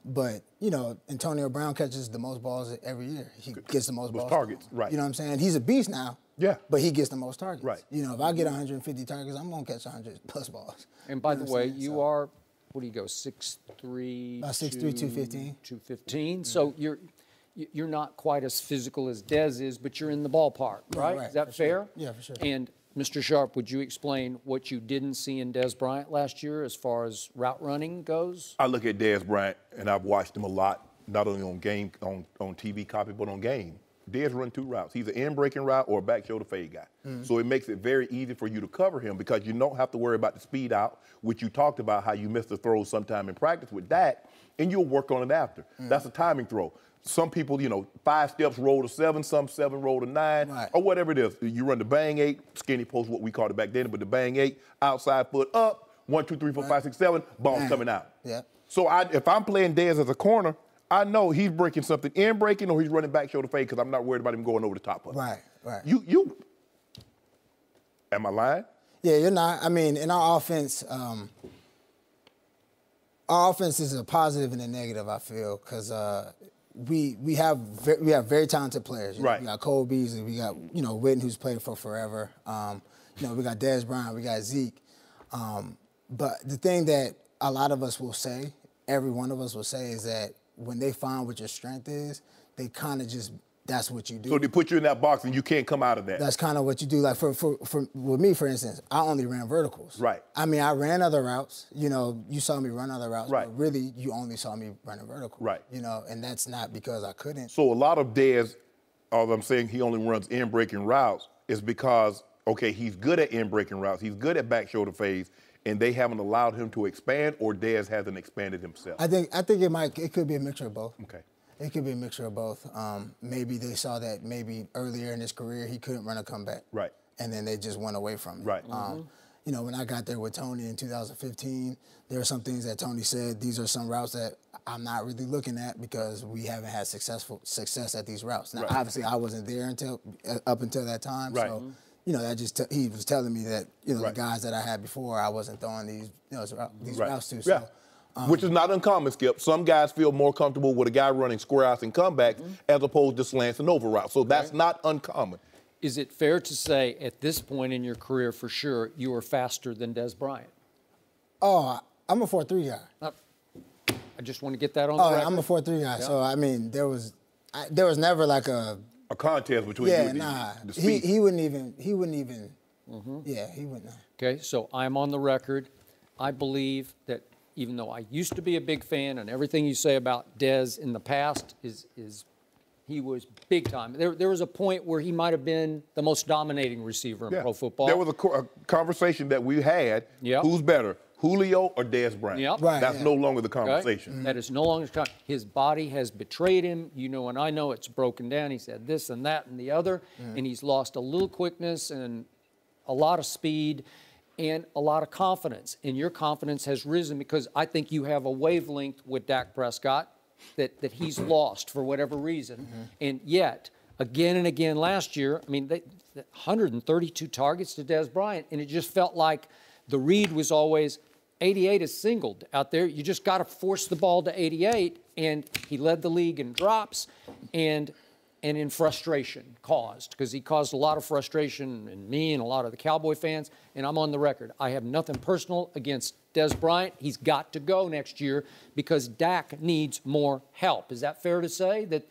But, you know, Antonio Brown catches the most balls every year. He gets the most balls. Targets, You know what I'm saying? He's a beast now. Yeah. But he gets the most targets. You know, if I get 150 targets, I'm going to catch 100-plus balls. And by the way, you are, what do you go, 6'3"? About 6'3", 215. 215. So you're not quite as physical as Dez is, but you're in the ballpark, right? Is that fair? Yeah, for sure. And Mr. Sharpe, would you explain what you didn't see in Dez Bryant last year as far as route running goes? I look at Dez Bryant, and I've watched him a lot, not only on TV copy, but on game. Dez run 2 routes. He's an in-breaking route or a back shoulder fade guy. So it makes it very easy for you to cover him because you don't have to worry about the speed out, which you talked about how you missed the throws sometime in practice with that, and you'll work on it after. That's a timing throw. Some people, you know, 5 steps roll to 7, some 7 roll to 9, or whatever it is. You run the bang 8, skinny post, what we called it back then, but the bang 8, outside foot up, 1, 2, 3, 4, 5, 6, 7, ball's coming out. So if I'm playing Dez as a corner, I know he's breaking something in breaking or he's running back shoulder fade because I'm not worried about him going over the top of it. Right. Am I lying? Yeah, you're not. I mean, in our offense is a positive and a negative, I feel, because we have very talented players. Right. We got Cole Beasley, we got Witten, who's played for forever. We got Dez Bryant, we got Zeke. But the thing that a lot of us will say, every one of us will say, is that when they find what your strength is, they kind of just, that's what you do. So they put you in that box and you can't come out of that. That's kind of what you do. Like with me, for instance, I only ran verticals. Right. I mean, I ran other routes. You saw me run other routes. Right. But really, you only saw me running vertical. Right. And that's not because I couldn't. So a lot of Dez, although I'm saying he only runs in-breaking routes, is because, okay, he's good at in-breaking routes. He's good at back shoulder fades, and they haven't allowed him to expand, or Dez hasn't expanded himself. I think it could be a mixture of both. Okay. It could be a mixture of both. Maybe they saw that maybe earlier in his career he couldn't run a comeback. Right. And then they just went away from it. Right. When I got there with Tony in 2015, there were some things that Tony said, these are some routes that I'm not really looking at because we haven't had success at these routes. Now, Right. obviously, I wasn't there up until that time. Right. So, that he was telling me that, the guys that I had before, I wasn't throwing these routes to. Yeah. So, which is not uncommon, Skip. Some guys feel more comfortable with a guy running square outs and comebacks as opposed to slants and over routes. So that's not uncommon. Is it fair to say at this point in your career, for sure, you are faster than Dez Bryant? Oh, I'm a 4.3 guy. I just want to get that on the record. I'm a 4.3 guy. Yeah. So, I mean, there was never like a contest between you and the speed. He wouldn't even, yeah, he wouldn't. Okay, so I'm on the record. I believe that even though I used to be a big fan, and everything you say about Dez in the past is he was big time. There was a point where he might have been the most dominating receiver in pro football. There was a conversation that we had. Yep. Who's better, Julio or Dez Bryant? Yep. Right, That's no longer the conversation. Okay? That is no longer the conversation. His body has betrayed him. And I know it's broken down. He's had this and that and the other, and he's lost a little quickness and a lot of speed and a lot of confidence. And your confidence has risen because I think you have a wavelength with Dak Prescott that he's lost for whatever reason. And yet, again and again last year, I mean, 132 targets to Dez Bryant, and it just felt like the read was always 88 is singled out there. You just got to force the ball to 88, and he led the league in drops and in frustration caused, because he caused a lot of frustration in me and a lot of the Cowboy fans, and I'm on the record. I have nothing personal against Dez Bryant. He's got to go next year because Dak needs more help. Is that fair to say that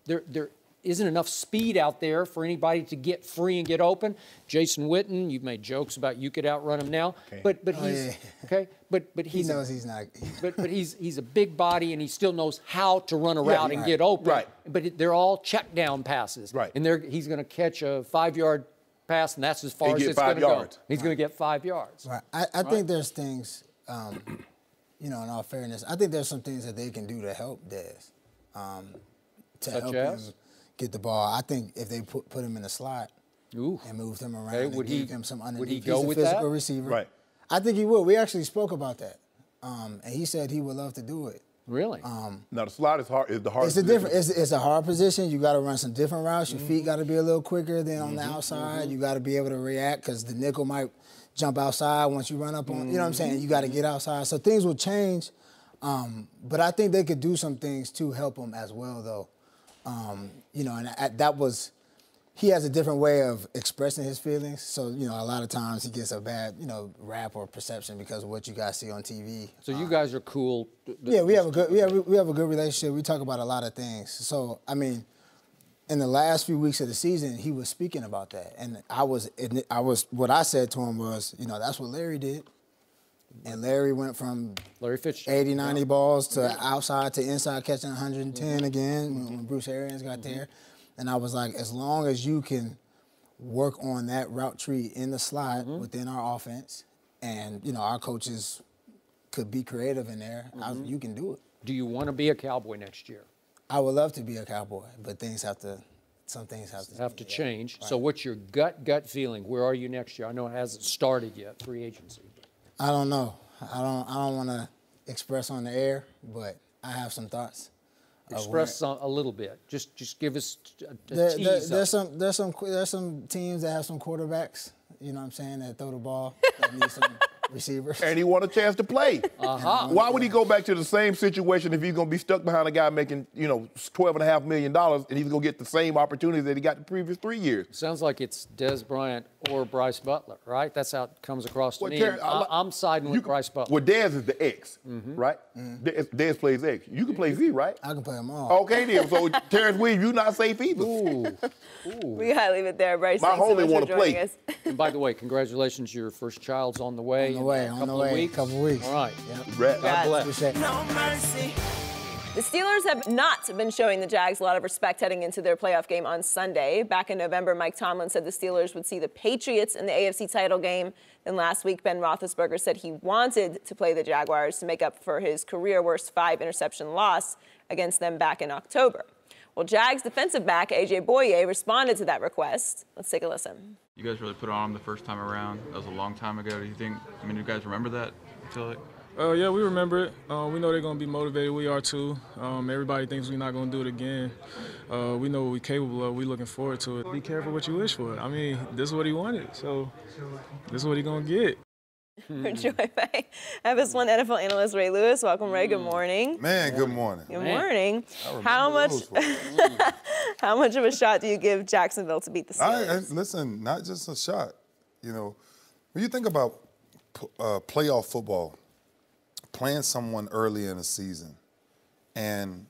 there isn't enough speed out there for anybody to get free and get open? Jason Witten, you've made jokes about you could outrun him now, but he's okay. But he knows he's not. but he's a big body and he still knows how to run a route and get open. Right. But they're all check down passes. Right. And he's going to catch a 5-yard pass, and that's as far as it's going to go. He's going to get 5 yards. Right. I think there's things, in all fairness, I think there's some things that they can do to help Dez, to help him get the ball. I think if they put him in a slot and moved him around and give him some underneath, would he go he's a with physical that? receiver. Right. I think he would. We actually spoke about that, and he said he would love to do it. Really? Now the slot is hard. Is the hardest. It's a hard position. You got to run some different routes. Your feet got to be a little quicker than on the outside. You got to be able to react because the nickel might jump outside once you run up on. You know what I'm saying? You got to get outside. So things will change, but I think they could do some things to help him as well, though. He has a different way of expressing his feelings. So, a lot of times he gets a bad, rap or perception because of what you guys see on TV. So you guys are cool. Yeah, we have a good relationship. We talk about a lot of things. So, I mean, in the last few weeks of the season, he was speaking about that. And what I said to him was, that's what Larry did. And Larry went from 80, 90 balls to outside to inside catching 110 again when Bruce Arians got there. And I was like, as long as you can work on that route tree in the slot within our offense, and, our coaches could be creative in there, you can do it. Do you want to be a Cowboy next year? I would love to be a Cowboy, but some things have to change. Right. So what's your gut feeling? Where are you next year? I know it hasn't started yet, free agency. I don't know. I don't want to express on the air, but I have some thoughts. Express a little bit. Just give us a tease. There's some teams that have some quarterbacks, you know what I'm saying, that throw the ball, that need some receivers. And he want a chance to play. Why would he go back to the same situation if he's going to be stuck behind a guy making, $12.5 million and he's going to get the same opportunities that he got the previous 3 years? Sounds like it's Dez Bryant or Brice Butler, right? That's how it comes across to me. I'm siding with Brice Butler. Well, Dez is the X, right? Dez plays X. You can play Z, right? I can play them all. Okay, then. So, Terrence Williams, you're not safe either. We gotta leave it there, Brice. My homie want to play. And by the way, congratulations, your first child's on the way. On the way, couple weeks. All right. Yep. God bless. Appreciate it. No mercy. The Steelers have not been showing the Jags a lot of respect heading into their playoff game on Sunday. Back in November, Mike Tomlin said the Steelers would see the Patriots in the AFC title game. Then last week, Ben Roethlisberger said he wanted to play the Jaguars to make up for his career-worst 5-interception loss against them back in October. Well, Jags defensive back A.J. Boye responded to that request. Let's take a listen. You guys really put it on him the first time around. That was a long time ago. Do you think, you guys remember that, I feel like? Yeah, we remember it. We know they're going to be motivated. We are too. Everybody thinks we're not going to do it again. We know what we're capable of. We're looking forward to it. Be careful what you wish for. This is what he wanted, so this is what he's going to get. For Joy Bay, FS1 NFL analyst Ray Lewis. Welcome, Ray. Good morning. Man, good morning. Good morning. How much of a shot do you give Jacksonville to beat the Steelers? Listen, not just a shot. When you think about playoff football, playing someone early in the season, and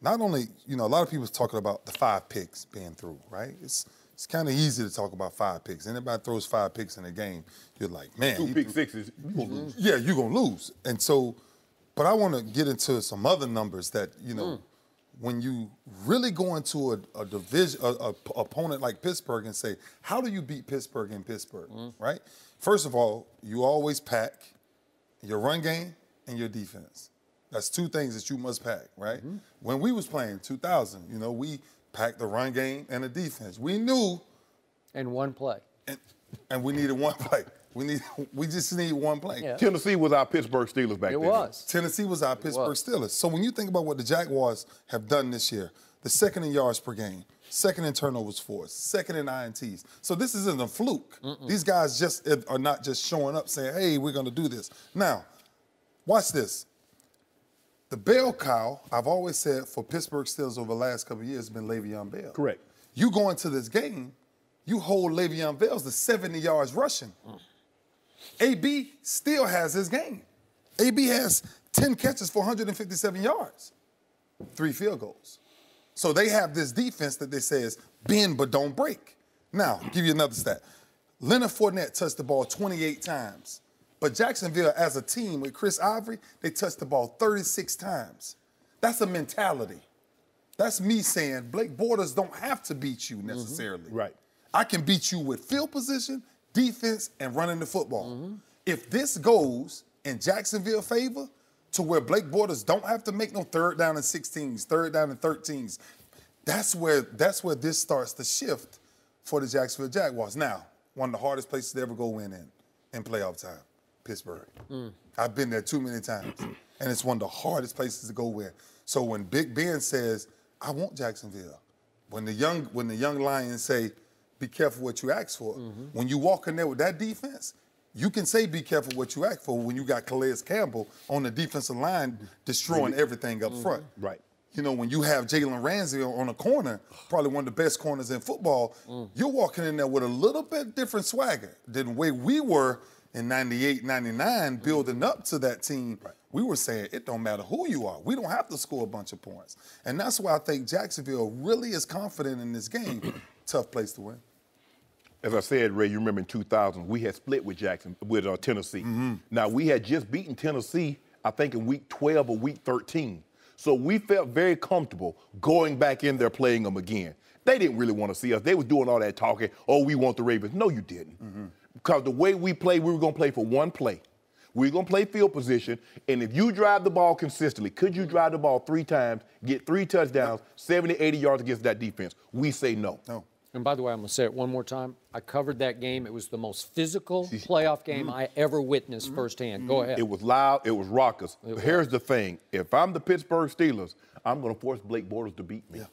not only, a lot of people talking about the 5 picks being through, right? It's kind of easy to talk about 5 picks. Anybody throws 5 picks in a game, you're like, man. 2 pick sixes, you're going to lose. Yeah, you're going to lose. And so, but I want to get into some other numbers that, when you really go into a division, a opponent like Pittsburgh and say, how do you beat Pittsburgh in Pittsburgh, right? First of all, you always pack your run game and your defense. That's 2 things that you must pack, right? When we was playing 2000, we packed the run game and the defense. We knew. And one play. And we needed one play. We just need one play. Yeah. Tennessee was our Pittsburgh Steelers back then. It was. Tennessee was our Pittsburgh Steelers. So when you think about what the Jaguars have done this year, the second in yards per game, second in turnovers forced, second in INTs. So this isn't a fluke. These guys just are not just showing up saying, hey, we're going to do this. Now, watch this. The bell cow, I've always said, for Pittsburgh Steelers over the last couple of years has been Le'Veon Bell. Correct. You go into this game, you hold Le'Veon Bell to 70 yards rushing. AB still has his game. AB has 10 catches for 157 yards, 3 field goals. So they have this defense that they says, bend but don't break. Now, I'll give you another stat. Leonard Fournette touched the ball 28 times. But Jacksonville, as a team with Chris Ivory, they touched the ball 36 times. That's a mentality. That's me saying Blake Bortles don't have to beat you necessarily. Right. I can beat you with field position, defense, and running the football. If this goes in Jacksonville favor to where Blake Bortles don't have to make no 3rd down and 16s, 3rd down and 13s, that's where this starts to shift for the Jacksonville Jaguars. Now, one of the hardest places to ever go in playoff time. Pittsburgh. I've been there too many times, and it's one of the hardest places to go in. So when Big Ben says, I want Jacksonville, when the young Lions say, be careful what you ask for, when you walk in there with that defense, you can say be careful what you ask for when you got Calais Campbell on the defensive line destroying everything up front. Right. When you have Jalen Ramsey on a corner, probably one of the best corners in football, you're walking in there with a little bit different swagger than the way we were in 98, 99, building up to that team. We were saying it don't matter who you are. We don't have to score a bunch of points. And that's why I think Jacksonville really is confident in this game. Tough place to win. As I said, Ray, you remember in 2000, we had split with Tennessee. Now, we had just beaten Tennessee, I think, in week 12 or week 13. So we felt very comfortable going back in there playing them again. They didn't really want to see us. They was doing all that talking, oh, we want the Ravens. No, you didn't. Because the way we played, we were going to play for one play. We were going to play field position, and if you drive the ball consistently, could you drive the ball 3 times, get 3 touchdowns, 70, 80 yards against that defense? We say no. And by the way, I'm going to say it one more time. I covered that game. It was the most physical playoff game I ever witnessed firsthand. Go ahead. It was loud. It was raucous. Here's the thing. If I'm the Pittsburgh Steelers, I'm going to force Blake Bortles to beat me. Yeah.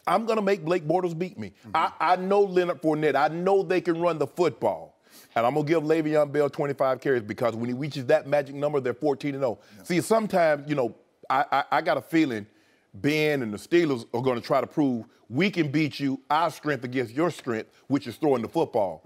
I'm going to make Blake Bortles beat me. I know Leonard Fournette. I know they can run the football. And I'm going to give Le'Veon Bell 25 carries because when he reaches that magic number, they're 14-0. Yeah. See, sometimes, you know, I got a feeling Ben and the Steelers are going to try to prove we can beat you, our strength against your strength, which is throwing the football.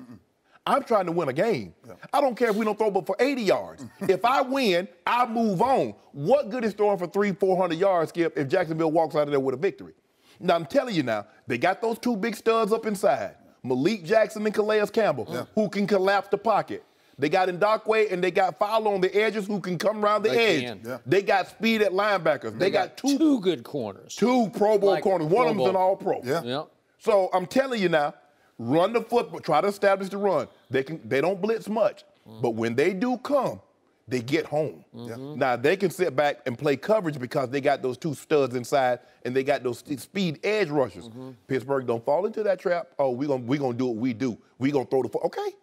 I'm trying to win a game. Yeah. I don't care if we don't throw but for 80 yards. If I win, I move on. What good is throwing for 300-400 yards, Skip, if Jacksonville walks out of there with a victory? Now, I'm telling you now, they got those two big studs up inside, Malik Jackson and Calais Campbell, who can collapse the pocket. They got Ndakwe and they got Fowler on the edges who can come around the edge. Yeah. They got speed at linebackers. They got two good corners. Two Pro Bowl corners. One of them's an All-Pro. Yeah. So I'm telling you now, run the football. Try to establish the run. They don't blitz much, but when they do come, they get home. Now they can sit back and play coverage because they got those two studs inside and they got those speed edge rushers. Pittsburgh don't fall into that trap. Oh, we gonna do what we do. We gonna throw the football. Okay.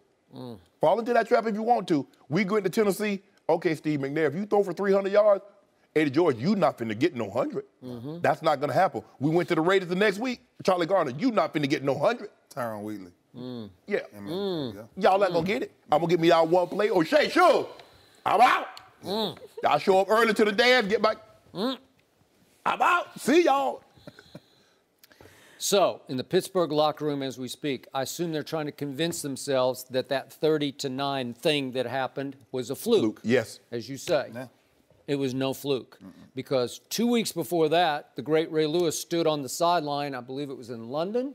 Fall into that trap if you want to. We go into Tennessee. Okay, Steve McNair, if you throw for 300 yards, Eddie George, you not finna get no 100. That's not gonna happen. We went to the Raiders the next week. Charlie Garner, you not finna get no 100. Tyron Wheatley. Yeah. Y'all not gonna get it. I'm gonna get me out one play. Oh, Shay, sure. I'm out. Y'all show up early to the dance, get back. I'm out. See y'all. So, in the Pittsburgh locker room as we speak, I assume they're trying to convince themselves that 30-9 thing that happened was a fluke. Yes. As you say. Yeah. It was no fluke. Because 2 weeks before that, the great Ray Lewis stood on the sideline, I believe it was in London,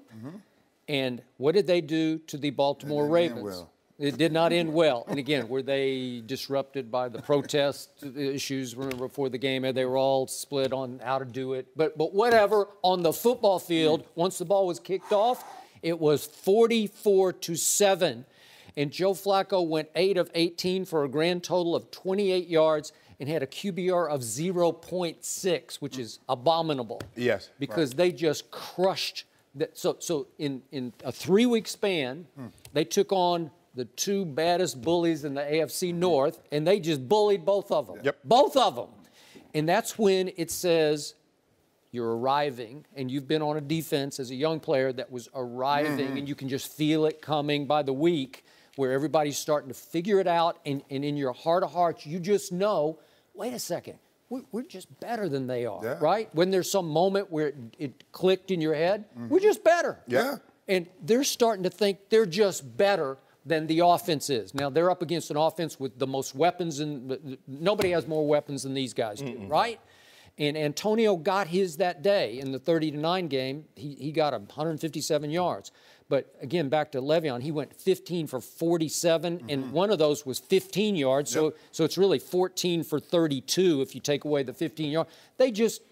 and what did they do to the Baltimore Ravens? It did not end well. And again, were they disrupted by the protest issues, remember, before the game? They were all split on how to do it. But whatever, on the football field, once the ball was kicked off, it was 44-7. And Joe Flacco went 8 of 18 for a grand total of 28 yards and had a QBR of 0.6, which is abominable. Yes. Because they just crushed. So in a 3-week span, they took on the two baddest bullies in the AFC North, and they just bullied both of them. Yep. Both of them. And that's when it says you're arriving, and you've been on a defense as a young player that was arriving, and you can just feel it coming by the week where everybody's starting to figure it out, and in your heart of hearts, you just know, wait a second, we're just better than they are, right? When there's some moment where it clicked in your head, we're just better. Yeah. And they're starting to think they're just better than the offense is. Now, they're up against an offense with the most weapons, and nobody has more weapons than these guys do, right? And Antonio got his that day in the 30-9 game. He got 157 yards. But again, back to Le'Veon, he went 15 for 47, and one of those was 15 yards. So it's really 14 for 32 if you take away the 15 yards. They just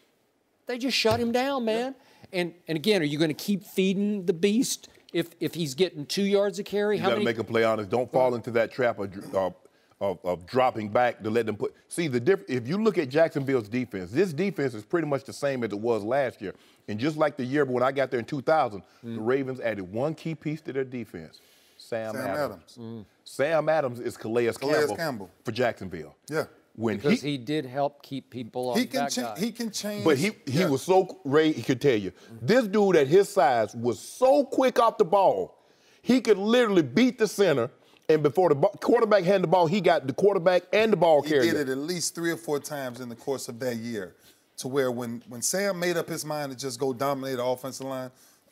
shut him down, man. And again, are you going to keep feeding the beast? If he's getting 2 yards a carry, you got to make a play on it. Don't fall into that trap of dropping back to let them put. See, if you look at Jacksonville's defense, this defense is pretty much the same as it was last year. And just like the year when I got there in 2000, the Ravens added one key piece to their defense, Sam Adams. Sam Adams is Calais Campbell for Jacksonville. Yeah. Because he did help keep people off that guy. He can change. But he was so, Ray, he could tell you, this dude at his size was so quick off the ball, he could literally beat the center, and before the quarterback had the ball, he got the quarterback and the ball carrier. He did it at least 3 or 4 times in the course of that year, to where when Sam made up his mind to just go dominate the offensive line,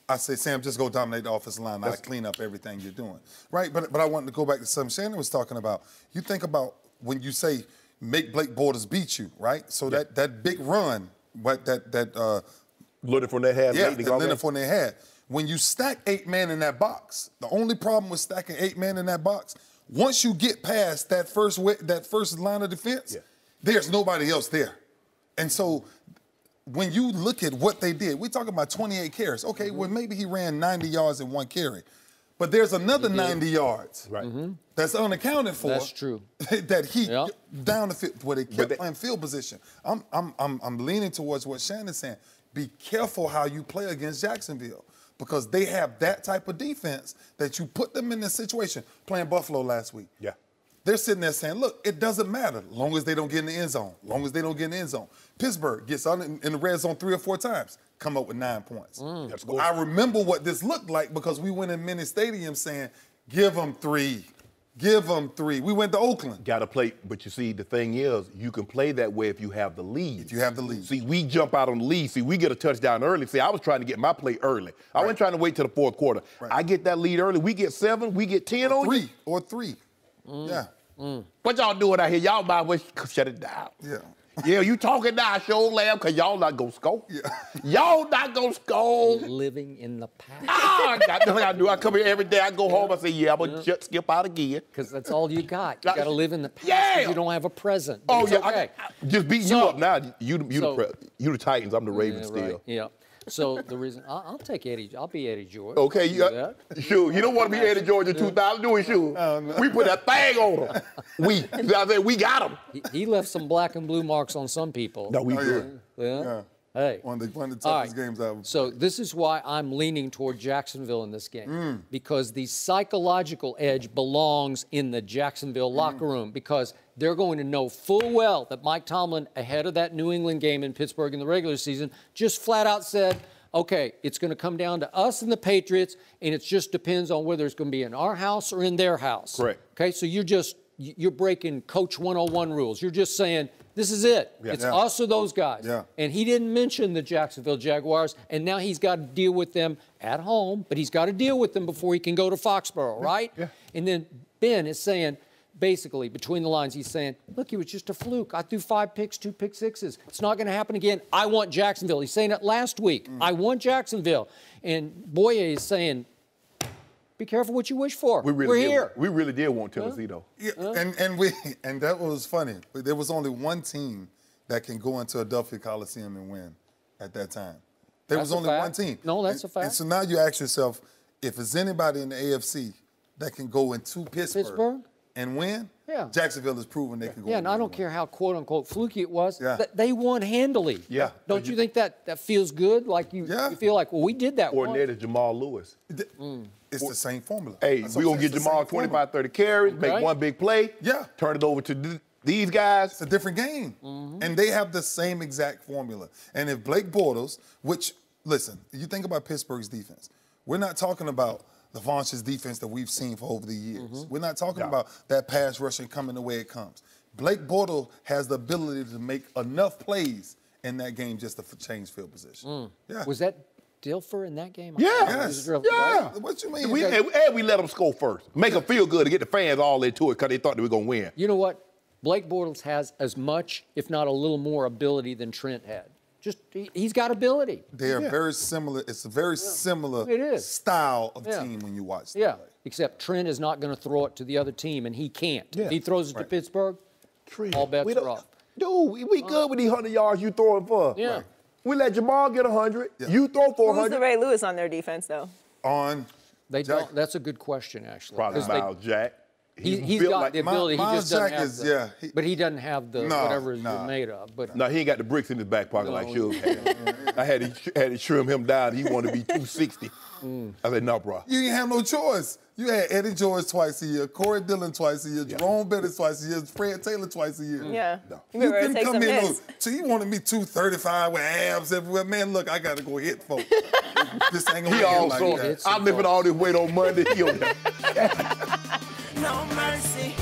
I say, Sam, just go dominate the offensive line, not clean up everything you're doing. Right, but I wanted to go back to something Shannon was talking about. You think about when you say, make Blake Bortles beat you, right? So that big run, that Leonard Fournette had. Leonard Fournette had. When you stack 8 men in that box, the only problem with stacking 8 men in that box, once you get past that first line of defense, there's nobody else there. And so when you look at what they did, we're talking about 28 carries. Okay, well, maybe he ran 90 yards in 1 carry. But there's another 90 yards that's unaccounted for. That's true. That he down the field where they kept playing field position. I'm leaning towards what Shannon's saying. Be careful how you play against Jacksonville. because they have that type of defense that you put them in this situation. Playing Buffalo last week. Yeah. They're sitting there saying, look, it doesn't matter as long as they don't get in the end zone. Long as they don't get in the end zone. Pittsburgh gets in the red zone 3 or 4 times, come up with 9 points. I remember what this looked like because we went in many stadiums saying, give them 3. Give them 3. We went to Oakland. Got to play, but you see, the thing is, you can play that way if you have the lead. If you have the lead. See, we jump out on the lead. See, we get a touchdown early. See, I was trying to get my play early. I wasn't trying to wait till the 4th quarter. I get that lead early. We get 7, we get 10 on you. Or 3. Yeah. What y'all doing out here? Y'all might well shut it down. Yeah. Yeah, you talking now, show lamb, because y'all not going to score. Yeah. Y'all not going to score. Living in the past. I got nothing I do. I come here every day. I go home. I say, yeah, I'm going to skip out again. Because that's all you got. You got to live in the past. Yeah. You don't have a present. Oh, It's yeah. okay. I just beating you up now. You the Titans. I'm the Ravens still. Right. Yeah. So the reason I'll take Eddie. I'll be Eddie George. Okay, sure. You don't want to be Eddie George in 2000, do we, sure? No. We put that thing on him. We got him. He left some black and blue marks on some people. No, we did. Yeah. Hey. One of the toughest All right. games I've So this is why I'm leaning toward Jacksonville in this game. Because the psychological edge belongs in the Jacksonville locker room because they're going to know full well that Mike Tomlin, ahead of that New England game in Pittsburgh in the regular season, just flat out said, okay, it's going to come down to us and the Patriots, and it just depends on whether it's going to be in our house or in their house. Correct. Okay, so you're breaking Coach 101 rules. You're just saying, this is it. Yeah. It's us or those guys. Yeah. And he didn't mention the Jacksonville Jaguars, and now he's got to deal with them at home, but he's got to deal with them before he can go to Foxborough, right? Yeah. And then Ben is saying, basically, between the lines, he's saying, look, it was just a fluke. I threw 5 picks, 2 pick sixes. It's not going to happen again. I want Jacksonville. He's saying it last week. I want Jacksonville. And Boye is saying, be careful what you wish for. We're here. We really did want Tennessee, though. Yeah, and that was funny. There was only one team that can go into Adelphia Coliseum and win at that time. There was only one team. No, that's a fact. And so now you ask yourself, if there's anybody in the AFC that can go into Pittsburgh and win, Jacksonville has proven they can go. Yeah, and I don't care how quote unquote fluky it was. Yeah. They won handily. Yeah. Don't you think that feels good? Like you feel like, well, we did that. Coordinator Jamal Lewis. It's the same formula. Hey, we're going to get Jamal 25, 30 carries, make one big play, turn it over to these guys. It's a different game. And they have the same exact formula. And if Blake Bortles, which, listen, you think about Pittsburgh's defense, we're not talking about the Vonch's defense that we've seen for over the years. We're not talking about that pass rushing coming the way it comes. Blake Bortles has the ability to make enough plays in that game just to change field position. Yeah. Was that Dilfer in that game? Yes. Yeah. What you mean? We let them score first. Make them feel good to get the fans all into it because they thought they were going to win. You know what? Blake Bortles has as much, if not a little more, ability than Trent had. He's got ability. They are very similar. It's a very similar style of team when you watch them play. Except Trent is not going to throw it to the other team, and he can't. If he throws it to Pittsburgh, all bets are off. Dude, we good with these 100 yards you throwing for. Yeah. Right. We let Jamal get 100. You throw for 100. Who's the Ray Lewis on their defense, though? They don't. That's a good question, actually. Probably Miles Jack. He's got the ability. He just doesn't have the, but he doesn't have the whatever you're made of. But no, he ain't got the bricks in his back pocket like Suge had. I had to trim him down. He wanted to be 260. I said, no, bro. You didn't have no choice. You had Eddie George twice a year, Corey Dillon twice a year, Jerome Bettis twice a year, Fred Taylor twice a year. Yeah. No. You couldn't come in. So you wanted me 235 with abs everywhere. Man, look, I got to go hit folks. This ain't going to be like that. I'm lifting all this weight on Monday. No mercy.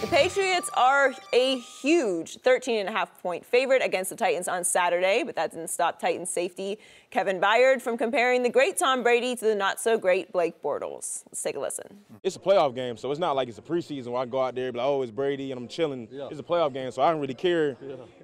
The Patriots are a huge 13.5-point favorite against the Titans on Saturday, but that didn't stop Titans safety Kevin Byard from comparing the great Tom Brady to the not-so-great Blake Bortles. Let's take a listen. It's a playoff game, so it's not like it's a preseason where I go out there and be like, oh, it's Brady, and I'm chilling. It's a playoff game, so I don't really care,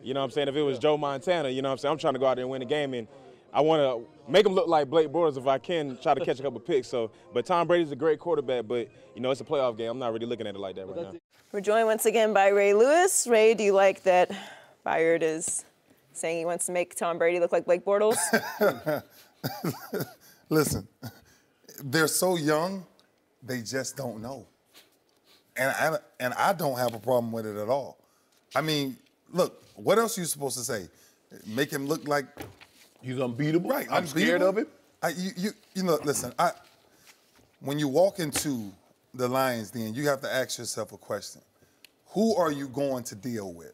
you know what I'm saying, if it was Joe Montana, you know what I'm saying? I'm trying to go out there and win the game, and I want to make him look like Blake Bortles if I can, try to catch a couple picks. But Tom Brady's a great quarterback, but, you know, it's a playoff game. I'm not really looking at it like that right now. We're joined once again by Ray Lewis. Ray, do you like that Byard is saying he wants to make Tom Brady look like Blake Bortles? Listen, they're so young, they just don't know. And I don't have a problem with it at all. I mean, look, what else are you supposed to say? Make him look like he's unbeatable. Right, I'm scared of him. Listen, when you walk into the Lions den, you have to ask yourself a question. Who are you going to deal with?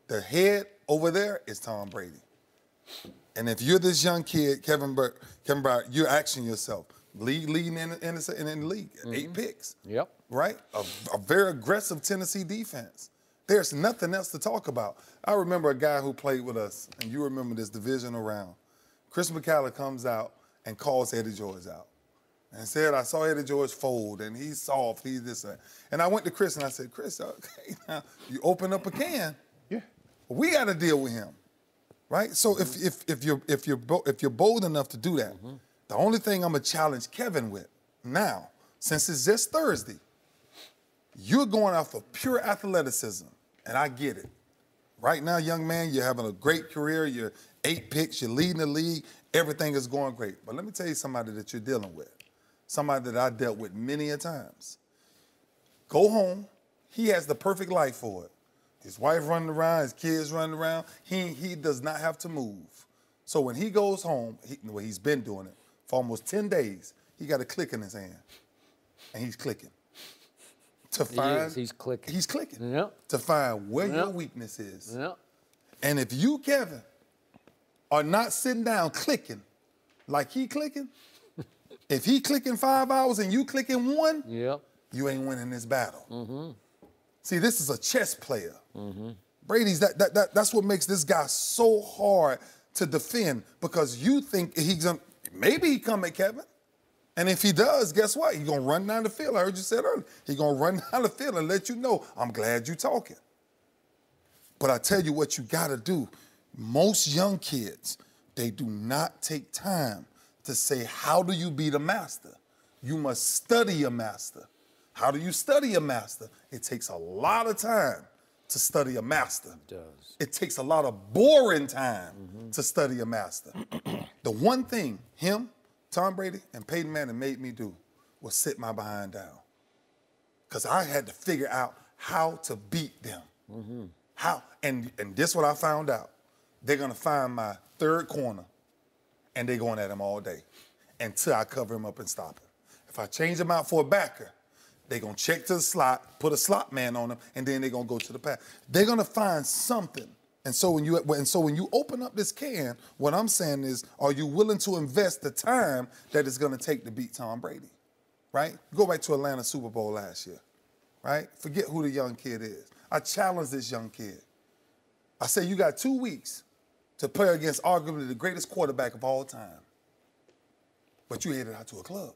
The head over there is Tom Brady. And if you're this young kid, Kevin Bryant, you're asking yourself, leading in the league, 8 picks. Yep. Right? A very aggressive Tennessee defense. There's nothing else to talk about. I remember a guy who played with us, and you remember this divisional round. Chris McCallum comes out and calls Eddie George out and said, I saw Eddie George fold, and he's soft, he's this and that. And I went to Chris and I said, Chris, okay, now you open up a can. Yeah. We got to deal with him. Right? So if you're bold enough to do that, the only thing I'm going to challenge Kevin with now, since it's just Thursday, you're going off of pure athleticism, and I get it. Right now, young man, you're having a great career. You're 8 picks. You're leading the league. Everything is going great. But let me tell you somebody that you're dealing with, somebody that I dealt with many a times. Go home. He has the perfect life for it. His wife running around, his kids running around. He does not have to move. So when he goes home, he's been doing it for almost 10 days, he got a click in his hand, and he's clicking. He's clicking. He's clicking. Yep. To find where your weakness is. Yep. And if you, Kevin, are not sitting down clicking like he clicking, if he clicking 5 hours and you clicking 1, you ain't winning this battle. See, this is a chess player. Brady's that's what makes this guy so hard to defend, because you think he's gonna, maybe he come at Kevin. And if he does, guess what? He's going to run down the field. I heard you said earlier. He's going to run down the field and let you know, I'm glad you're talking. But I tell you what you got to do. Most young kids, they do not take time to say, how do you be the master? You must study a master. How do you study a master? It takes a lot of time to study a master. It does. It takes a lot of boring time to study a master. The one thing him, Tom Brady, and Peyton Manning made me do was sit my behind down. Because I had to figure out how to beat them. How, and this is what I found out. They're going to find my third corner, and they're going at him all day until I cover him up and stop him. If I change him out for a backer, they're going to check to the slot, put a slot man on him, and then they're going to go to the pass. They're going to find something. And so when you open up this can, what I'm saying is, are you willing to invest the time that it's going to take to beat Tom Brady? Right? Go back to Atlanta Super Bowl last year. Right? Forget who the young kid is. I challenge this young kid. I say, you got 2 weeks to play against arguably the greatest quarterback of all time. But you headed out to a club.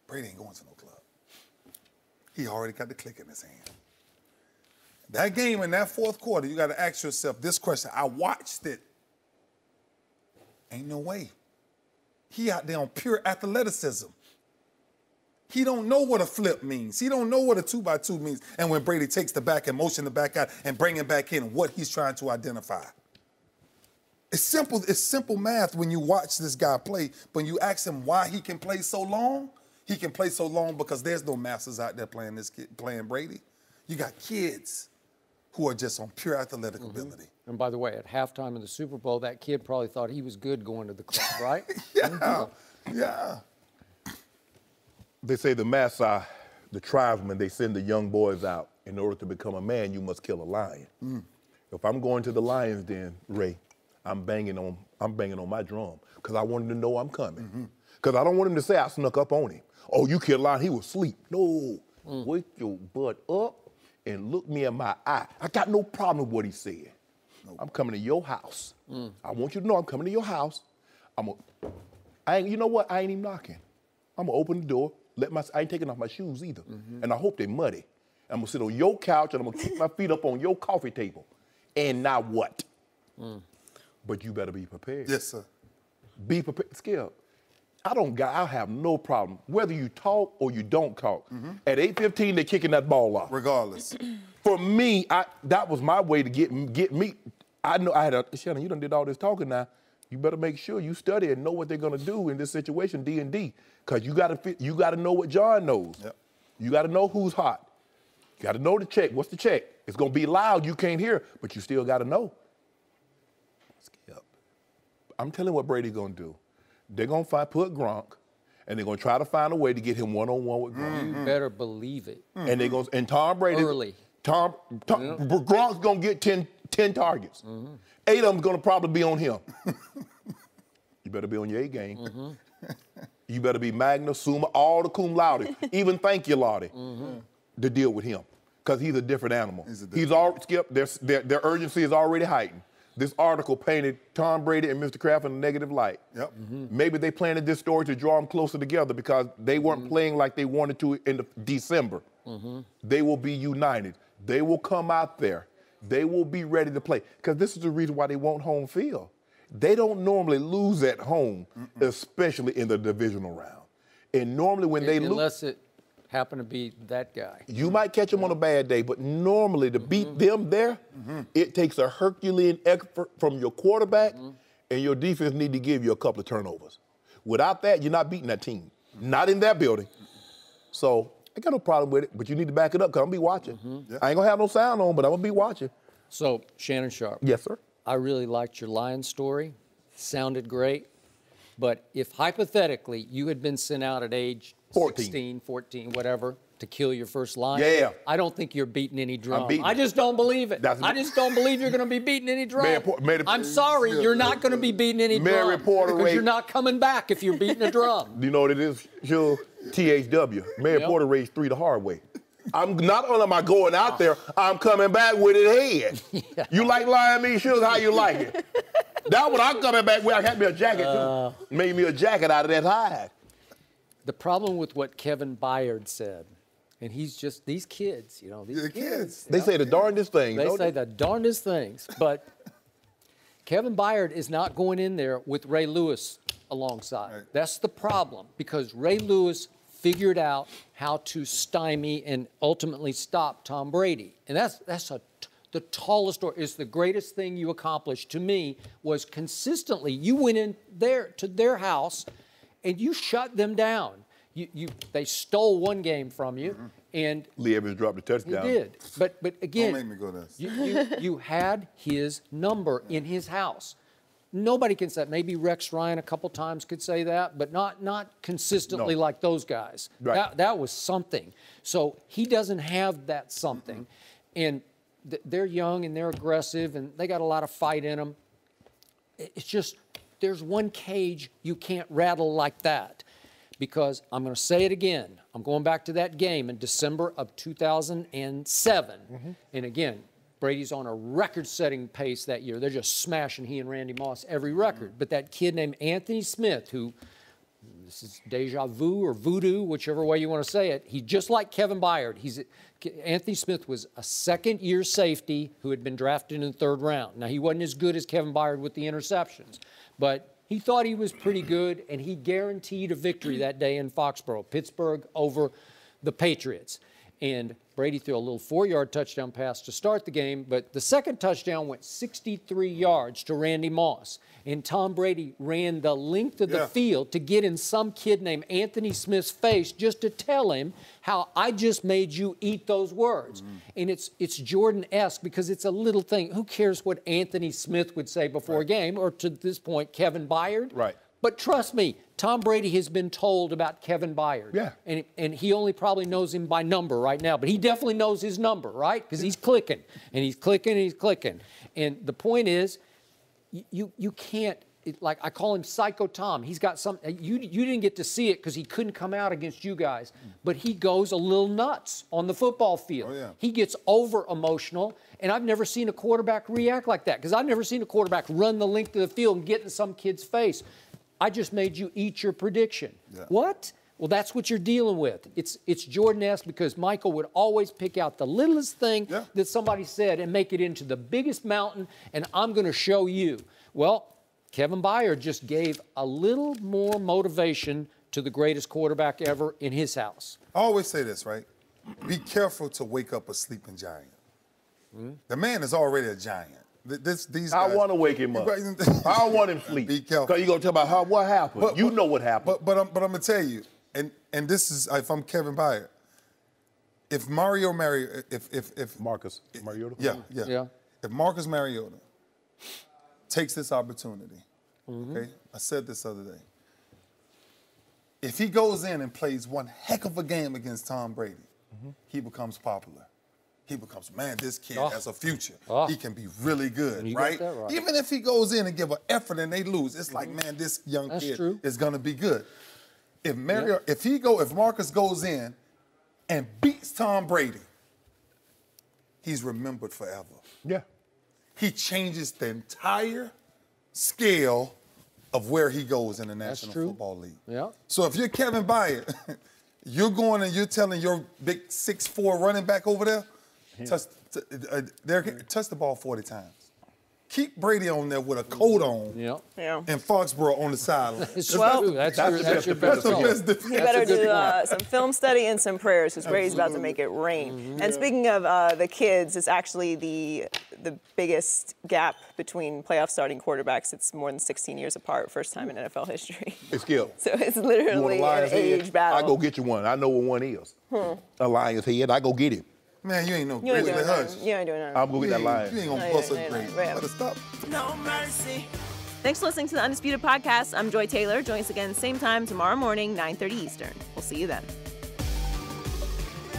Brady ain't going to no club. He already got the click in his hand. That game in that fourth quarter, you got to ask yourself this question. I watched it. Ain't no way. He out there on pure athleticism. He don't know what a flip means. He don't know what a 2x2 means. And when Brady takes the back and motion the back out and bring him back in, what he's trying to identify. It's simple math when you watch this guy play. When you ask him why he can play so long, he can play so long because there's no masters out there playing Brady. You got kids who are just on pure athletic ability. And by the way, at halftime of the Super Bowl, that kid probably thought he was good going to the club, right? Yeah. They say the Maasai, the tribesmen, they send the young boys out. In order to become a man, you must kill a lion. If I'm going to the Lions den, Ray, I'm banging on my drum because I want him to know I'm coming. Because I don't want him to say I snuck up on him. Oh, you killed a lion, he was asleep. No, wake your butt up and look me in my eye. I got no problem with what he said. I'm coming to your house. I want you to know I'm coming to your house. You know what? I ain't even knocking. I'm gonna open the door. I ain't taking off my shoes either. And I hope they're muddy. I'm gonna sit on your couch and I'm gonna kick my feet up on your coffee table. And now what? But you better be prepared. Yes, sir. Be prepared. Skip, I have no problem whether you talk or you don't talk. At 8:15, they're kicking that ball off. Regardless. For me, that was my way to get me. I know Shannon, you done did all this talking now. You better make sure you study and know what they're gonna do in this situation, D&D, because you gotta know what John knows. Yep. You gotta know who's hot. You gotta know the check. What's the check? It's gonna be loud. You can't hear, but you still gotta know. Skip. I'm telling you what Brady's gonna do. They're going to put Gronk, and they're going to try to find a way to get him one-on-one with Gronk. You better believe it. And they're going and Tom Brady. Early. Gronk's going to get 10 targets. 8 of them's going to probably be on him. You better be on your A game. You better be magna, summa, all the cum laude, even thank you, Lottie, to deal with him. Because he's a different animal. He's already, Skip, their urgency is already heightened. This article painted Tom Brady and Mr. Kraft in a negative light. Maybe they planted this story to draw them closer together because they weren't playing like they wanted to in December. They will be united. They will come out there. They will be ready to play. Because this is the reason why they want home field. They don't normally lose at home, especially in the divisional round. And normally when they lose... Unless it happened to be that guy. You might catch them on a bad day, but normally to beat them there, it takes a Herculean effort from your quarterback, and your defense need to give you a couple of turnovers. Without that, you're not beating that team. Not in that building. So I got no problem with it, but you need to back it up because I'm going to be watching. I ain't going to have no sound on, but I'm going to be watching. So, Shannon Sharpe. Yes, sir. I really liked your Lions story. Sounded great. But if hypothetically you had been sent out at age 16, 14, whatever, to kill your first Lion, I don't think you're beating any drum. I just don't believe it. I just don't believe you're going to be beating any drum. I'm sorry, you're not going to be beating any drum because you're not coming back if you're beating a drum. You know what it is? Sure, THW. Mary Porter raised 3 the hard way. I'm not only am I going out there, I'm coming back with it head. You like lying me shoes? How you like it? That's what I'm coming back with. I got me a jacket too. Made me a jacket out of that hide. The problem with what Kevin Byard said, and he's just these kids, you know, these kids. They say the darndest things. They say the darndest things, but Kevin Byard is not going in there with Ray Lewis alongside. That's the problem because Ray Lewis figured out how to stymie and ultimately stop Tom Brady. And that's the tallest story. It's the greatest thing you accomplished to me was consistently you went in there to their house and you shut them down. They stole one game from you and Lee Evans dropped a touchdown. He did. But again, Don't make me go there. you had his number in his house. Nobody can say, maybe Rex Ryan a couple times could say that, but not consistently like those guys. That was something. So he doesn't have that something. And they're young and they're aggressive and they got a lot of fight in them. It's just, there's one cage you can't rattle like that. Because I'm going to say it again. I'm going back to that game in December of 2007. And again, Brady's on a record-setting pace that year. They're just smashing he and Randy Moss every record. But that kid named Anthony Smith, who, this is deja vu or voodoo, whichever way you want to say it, he's just like Kevin Byard. Anthony Smith was a second-year safety who had been drafted in the 3rd round. Now, he wasn't as good as Kevin Byard with the interceptions, but he thought he was pretty good, and he guaranteed a victory that day in Foxborough, Pittsburgh over the Patriots. And Brady threw a little 4-yard touchdown pass to start the game, but the second touchdown went 63 yards to Randy Moss. And Tom Brady ran the length of the field to get in some kid named Anthony Smith's face just to tell him how I just made you eat those words. And it's Jordan-esque because it's a little thing. Who cares what Anthony Smith would say before a game, or to this point, Kevin Byard? But trust me, Tom Brady has been told about Kevin Byard. And he only probably knows him by number right now, but he definitely knows his number, right? Because he's clicking, and he's clicking, and he's clicking. And the point is, you can't, like I call him Psycho Tom. He's got some, you didn't get to see it because he couldn't come out against you guys, but he goes a little nuts on the football field. He gets over emotional, and I've never seen a quarterback react like that because I've never seen a quarterback run the length of the field and get in some kid's face. I just made you eat your prediction. What? Well, that's what you're dealing with. It's Jordan-esque because Michael would always pick out the littlest thing that somebody said and make it into the biggest mountain, and I'm going to show you. Well, Kevin Byard just gave a little more motivation to the greatest quarterback ever in his house. I always say this, right? Be careful to wake up a sleeping giant. The man is already a giant. These guys, I want to wake him up. I don't want him to sleep. Be careful. Because you're going to tell about what happened. You know what happened. But I'm going to tell you, and this is, if I'm Kevin Byard, if Marcus Mariota? Yeah. If Marcus Mariota takes this opportunity, okay, I said this the other day, if he goes in and plays one heck of a game against Tom Brady, he becomes popular. He becomes, man, this kid has a future. He can be really good, right? Even if he goes in and give an effort and they lose, it's like, man, this young kid is gonna be good. If if Marcus goes in and beats Tom Brady, he's remembered forever. Yeah. He changes the entire scale of where he goes in the National Football League. Yeah. So if you're Kevin Byard, you're going and you're telling your big 6'4" running back over there, touch the ball 40 times. Keep Brady on there with a coat on and Foxborough on the sideline. Well, that's your best defense. You better do some film study and some prayers because Brady's about to make it rain. And speaking of the kids, it's actually the biggest gap between playoff starting quarterbacks. It's more than 16 years apart, first time in NFL history. It's Skip. So it's literally an age battle. I go get you one. I know what one is. A lion's head. I go get him. Man, you ain't no You ain't Grizzly doing Hush. nothing. You ain't doing nothing. I'm going to get that lion. You ain't going to bust a Brady. Better stop. No mercy. Thanks for listening to the Undisputed Podcast. I'm Joy Taylor. Join us again same time tomorrow morning, 9:30 Eastern. We'll see you then.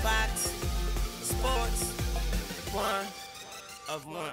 Fox Sports, one of one.